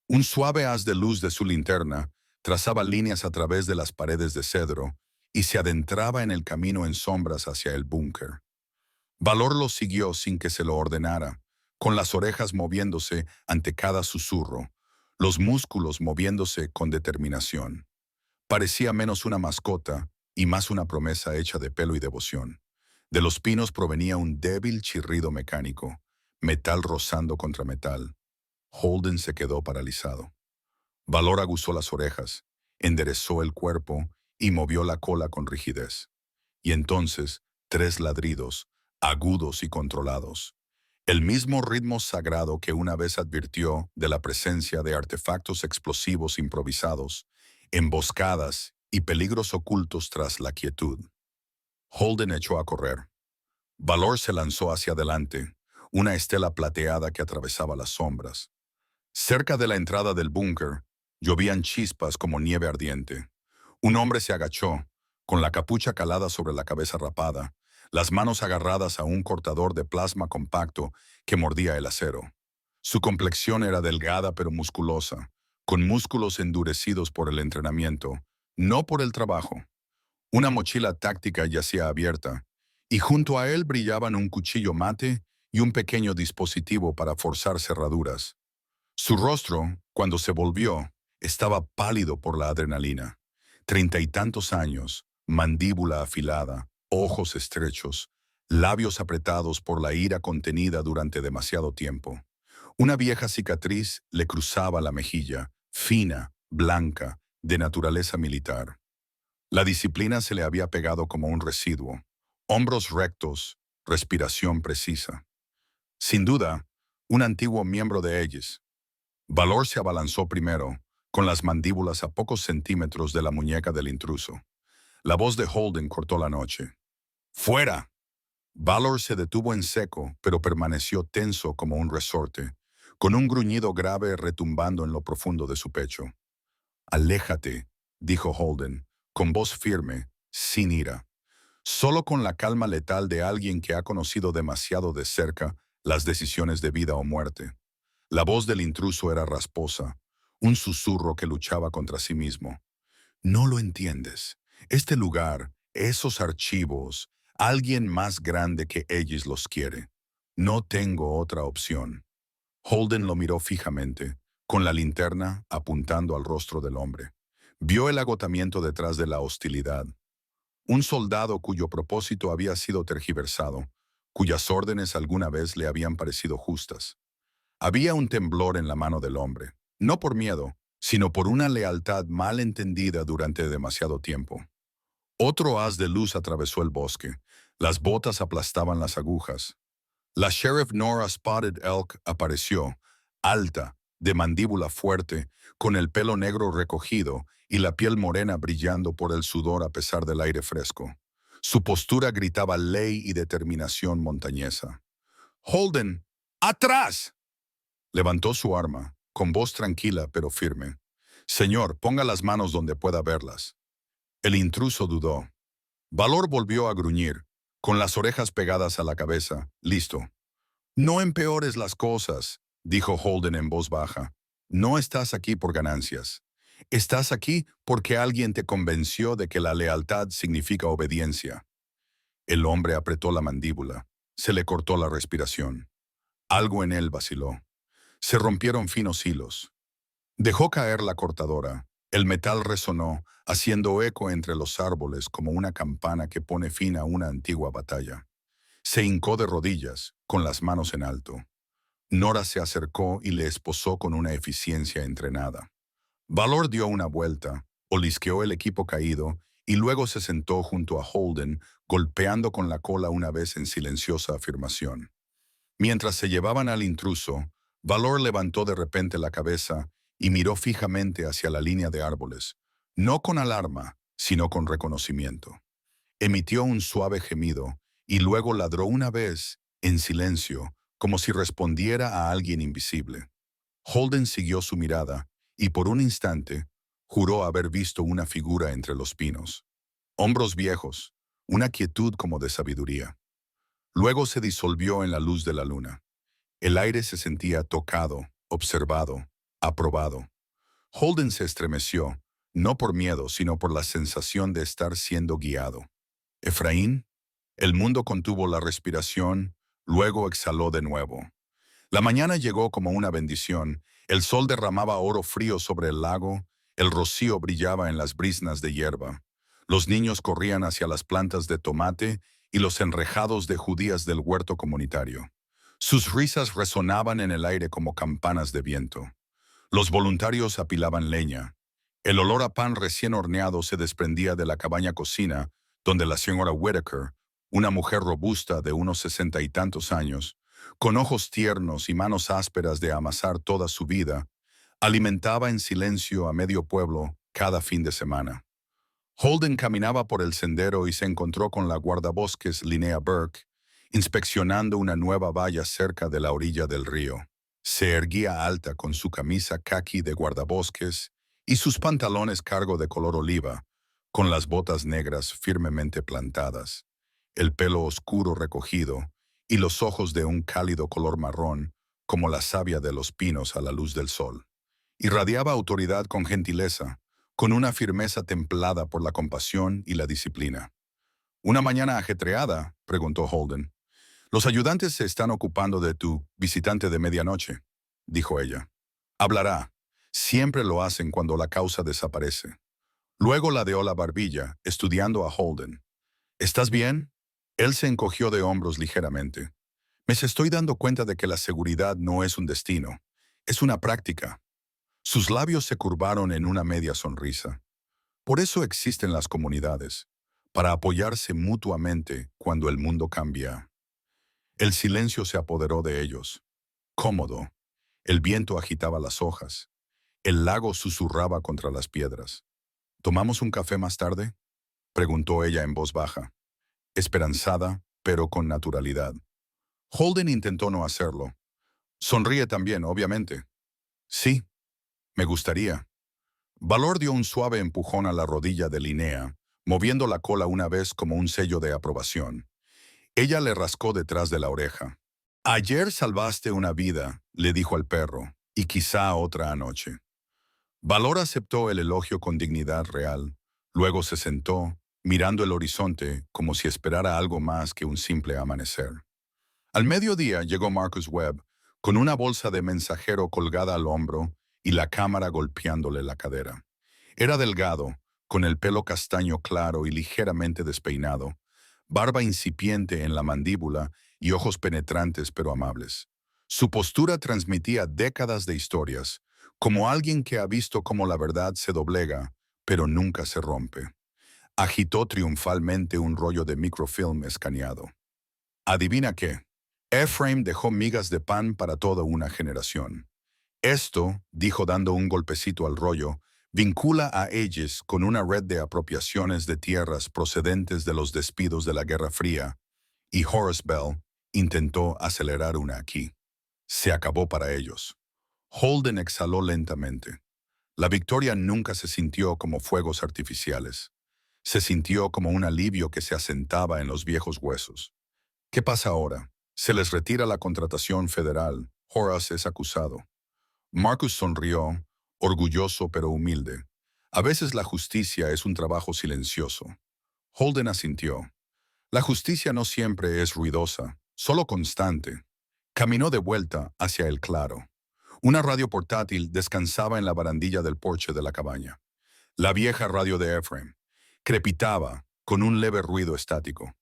Un suave haz de luz de su linterna trazaba líneas a través de las paredes de cedro y se adentraba en el camino en sombras hacia el búnker. Valor lo siguió sin que se lo ordenara, con las orejas moviéndose ante cada susurro, los músculos moviéndose con determinación. Parecía menos una mascota y más una promesa hecha de pelo y devoción. De los pinos provenía un débil chirrido mecánico, metal rozando contra metal. Holden se quedó paralizado. Valor aguzó las orejas, enderezó el cuerpo y movió la cola con rigidez. Y entonces, tres ladridos, agudos y controlados. El mismo ritmo sagrado que una vez advirtió de la presencia de artefactos explosivos improvisados, emboscadas y peligros ocultos tras la quietud. Holden echó a correr. Valor se lanzó hacia adelante, una estela plateada que atravesaba las sombras. Cerca de la entrada del búnker, llovían chispas como nieve ardiente. Un hombre se agachó, con la capucha calada sobre la cabeza rapada, las manos agarradas a un cortador de plasma compacto que mordía el acero. Su complexión era delgada pero musculosa, con músculos endurecidos por el entrenamiento, no por el trabajo. Una mochila táctica yacía abierta, y junto a él brillaban un cuchillo mate y un pequeño dispositivo para forzar cerraduras. Su rostro, cuando se volvió, estaba pálido por la adrenalina. 30 y tantos años, mandíbula afilada, ojos estrechos, labios apretados por la ira contenida durante demasiado tiempo. Una vieja cicatriz le cruzaba la mejilla, fina, blanca, de naturaleza militar. La disciplina se le había pegado como un residuo. Hombros rectos, respiración precisa. Sin duda, un antiguo miembro de ellos. Valor se abalanzó primero, con las mandíbulas a pocos centímetros de la muñeca del intruso. La voz de Holden cortó la noche. ¡Fuera! Valor se detuvo en seco, pero permaneció tenso como un resorte, con un gruñido grave retumbando en lo profundo de su pecho. «Aléjate», dijo Holden, con voz firme, sin ira, solo con la calma letal de alguien que ha conocido demasiado de cerca las decisiones de vida o muerte. La voz del intruso era rasposa, un susurro que luchaba contra sí mismo. «No lo entiendes. Este lugar, esos archivos, alguien más grande que ellos los quiere. No tengo otra opción». Holden lo miró fijamente, con la linterna apuntando al rostro del hombre. Vio el agotamiento detrás de la hostilidad. Un soldado cuyo propósito había sido tergiversado, cuyas órdenes alguna vez le habían parecido justas. Había un temblor en la mano del hombre, no por miedo, sino por una lealtad mal entendida durante demasiado tiempo. Otro haz de luz atravesó el bosque. Las botas aplastaban las agujas. La Sheriff Nora Spotted Elk apareció, alta, de mandíbula fuerte, con el pelo negro recogido y la piel morena brillando por el sudor a pesar del aire fresco. Su postura gritaba ley y determinación montañesa. «Holden, atrás». Levantó su arma, con voz tranquila pero firme. «Señor, ponga las manos donde pueda verlas». El intruso dudó. Valor volvió a gruñir, con las orejas pegadas a la cabeza, listo. «No empeores las cosas», dijo Holden en voz baja. «No estás aquí por ganancias. Estás aquí porque alguien te convenció de que la lealtad significa obediencia». El hombre apretó la mandíbula. Se le cortó la respiración. Algo en él vaciló. Se rompieron finos hilos. Dejó caer la cortadora. El metal resonó, haciendo eco entre los árboles como una campana que pone fin a una antigua batalla. Se hincó de rodillas, con las manos en alto. Nora se acercó y le esposó con una eficiencia entrenada. Valor dio una vuelta, olisqueó el equipo caído y luego se sentó junto a Holden, golpeando con la cola una vez en silenciosa afirmación. Mientras se llevaban al intruso, Valor levantó de repente la cabeza y miró fijamente hacia la línea de árboles, no con alarma, sino con reconocimiento. Emitió un suave gemido y luego ladró una vez, en silencio, como si respondiera a alguien invisible. Holden siguió su mirada y por un instante juró haber visto una figura entre los pinos. Hombros viejos, una quietud como de sabiduría. Luego se disolvió en la luz de la luna. El aire se sentía tocado, observado, aprobado. Holden se estremeció, no por miedo, sino por la sensación de estar siendo guiado. «Efraín». El mundo contuvo la respiración, luego exhaló de nuevo. La mañana llegó como una bendición. El sol derramaba oro frío sobre el lago, el rocío brillaba en las briznas de hierba. Los niños corrían hacia las plantas de tomate y los enrejados de judías del huerto comunitario. Sus risas resonaban en el aire como campanas de viento. Los voluntarios apilaban leña. El olor a pan recién horneado se desprendía de la cabaña cocina, donde la señora Whitaker, una mujer robusta de unos 60 y tantos años, con ojos tiernos y manos ásperas de amasar toda su vida, alimentaba en silencio a medio pueblo cada fin de semana. Holden caminaba por el sendero y se encontró con la guardabosques Linnea Burke, inspeccionando una nueva valla cerca de la orilla del río. Se erguía alta con su camisa caqui de guardabosques y sus pantalones cargo de color oliva, con las botas negras firmemente plantadas. el pelo oscuro recogido y los ojos de un cálido color marrón, como la savia de los pinos a la luz del sol. Irradiaba autoridad con gentileza, con una firmeza templada por la compasión y la disciplina. «¿Una mañana ajetreada?», preguntó Holden. «Los ayudantes se están ocupando de tu visitante de medianoche», dijo ella. «Hablará. Siempre lo hacen cuando la causa desaparece». Luego ladeó la barbilla, estudiando a Holden. «¿Estás bien?». Él se encogió de hombros ligeramente. «Me estoy dando cuenta de que la seguridad no es un destino, es una práctica». Sus labios se curvaron en una media sonrisa. Por eso existen las comunidades, para apoyarse mutuamente cuando el mundo cambia. El silencio se apoderó de ellos. Cómodo. El viento agitaba las hojas. El lago susurraba contra las piedras. «¿Tomamos un café más tarde?», preguntó ella en voz baja, esperanzada, pero con naturalidad. Holden intentó no hacerlo. «Sonríe también, obviamente». «Sí, me gustaría». Valor dio un suave empujón a la rodilla de Linnea, moviendo la cola una vez como un sello de aprobación. Ella le rascó detrás de la oreja. «Ayer salvaste una vida», le dijo al perro, «y quizá otra anoche». Valor aceptó el elogio con dignidad real. Luego se sentó, mirando el horizonte como si esperara algo más que un simple amanecer. Al mediodía llegó Marcus Webb, con una bolsa de mensajero colgada al hombro y la cámara golpeándole la cadera. Era delgado, con el pelo castaño claro y ligeramente despeinado, barba incipiente en la mandíbula y ojos penetrantes pero amables. Su postura transmitía décadas de historias, como alguien que ha visto cómo la verdad se doblega, pero nunca se rompe. Agitó triunfalmente un rollo de microfilm escaneado. «¿Adivina qué? Ephraim dejó migas de pan para toda una generación. Esto», dijo dando un golpecito al rollo, «vincula a Aegis con una red de apropiaciones de tierras procedentes de los despidos de la Guerra Fría, y Horace Bell intentó acelerar una aquí. Se acabó para ellos». Holden exhaló lentamente. La victoria nunca se sintió como fuegos artificiales. Se sintió como un alivio que se asentaba en los viejos huesos. «¿Qué pasa ahora? Se les retira la contratación federal. Horace es acusado». Marcus sonrió, orgulloso pero humilde. «A veces la justicia es un trabajo silencioso». Holden asintió. «La justicia no siempre es ruidosa, solo constante». Caminó de vuelta hacia el claro. Una radio portátil descansaba en la barandilla del porche de la cabaña. La vieja radio de Ephraim crepitaba con un leve ruido estático.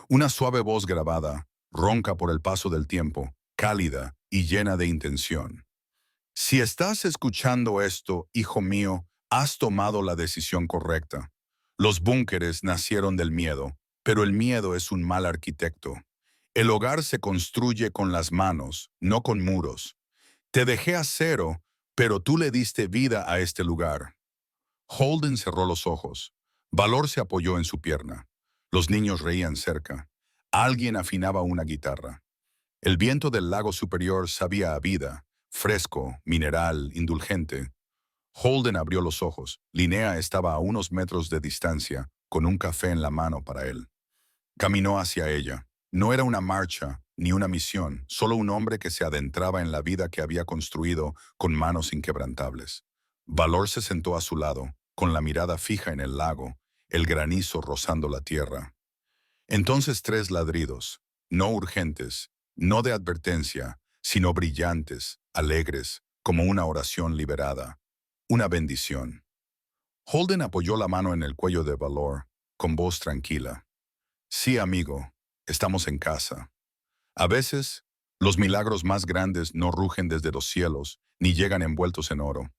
Una suave voz grabada, ronca por el paso del tiempo, cálida y llena de intención. «Si estás escuchando esto, hijo mío, has tomado la decisión correcta. Los búnkeres nacieron del miedo, pero el miedo es un mal arquitecto. El hogar se construye con las manos, no con muros. Te dejé a cero, pero tú le diste vida a este lugar». Holden cerró los ojos. Valor se apoyó en su pierna. Los niños reían cerca. Alguien afinaba una guitarra. El viento del lago superior sabía a vida, fresco, mineral, indulgente. Holden abrió los ojos. Linnea estaba a unos metros de distancia, con un café en la mano para él. Caminó hacia ella. No era una marcha, ni una misión, solo un hombre que se adentraba en la vida que había construido con manos inquebrantables. Valor se sentó a su lado, con la mirada fija en el lago, el granizo rozando la tierra. Entonces 3 ladridos, no urgentes, no de advertencia, sino brillantes, alegres, como una oración liberada, una bendición. Holden apoyó la mano en el cuello de Valor, con voz tranquila. «Sí, amigo, estamos en casa». A veces, los milagros más grandes no rugen desde los cielos, ni llegan envueltos en oro.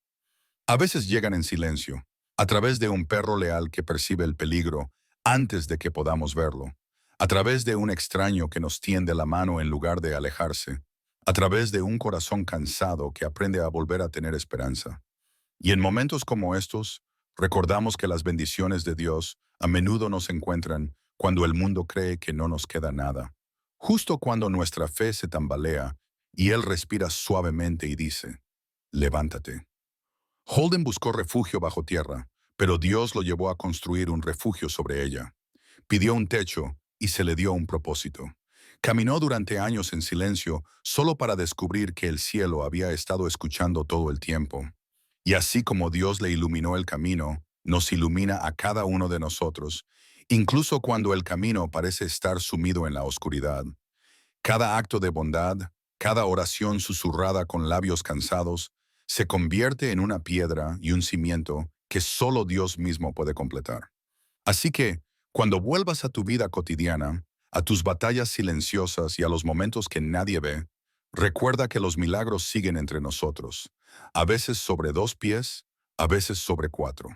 A veces llegan en silencio, a través de un perro leal que percibe el peligro antes de que podamos verlo, a través de un extraño que nos tiende la mano en lugar de alejarse, a través de un corazón cansado que aprende a volver a tener esperanza. Y en momentos como estos, recordamos que las bendiciones de Dios a menudo nos encuentran cuando el mundo cree que no nos queda nada. Justo cuando nuestra fe se tambalea y Él respira suavemente y dice, «Levántate». Holden buscó refugio bajo tierra, pero Dios lo llevó a construir un refugio sobre ella. Pidió un techo, y se le dio un propósito. Caminó durante años en silencio solo para descubrir que el cielo había estado escuchando todo el tiempo. Y así como Dios le iluminó el camino, nos ilumina a cada uno de nosotros, incluso cuando el camino parece estar sumido en la oscuridad. Cada acto de bondad, cada oración susurrada con labios cansados, se convierte en una piedra y un cimiento que solo Dios mismo puede completar. Así que, cuando vuelvas a tu vida cotidiana, a tus batallas silenciosas y a los momentos que nadie ve, recuerda que los milagros siguen entre nosotros, a veces sobre dos pies, a veces sobre cuatro.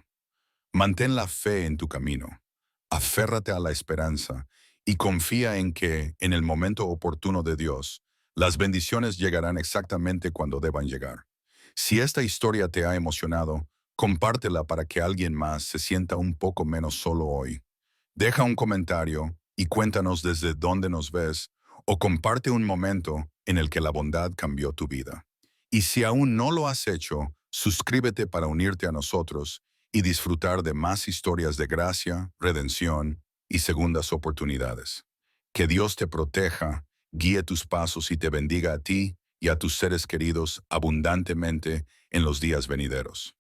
Mantén la fe en tu camino, aférrate a la esperanza y confía en que, en el momento oportuno de Dios, las bendiciones llegarán exactamente cuando deban llegar. Si esta historia te ha emocionado, compártela para que alguien más se sienta un poco menos solo hoy. Deja un comentario y cuéntanos desde dónde nos ves o comparte un momento en el que la bondad cambió tu vida. Y si aún no lo has hecho, suscríbete para unirte a nosotros y disfrutar de más historias de gracia, redención y segundas oportunidades. Que Dios te proteja, guíe tus pasos y te bendiga a ti y a tus seres queridos abundantemente en los días venideros.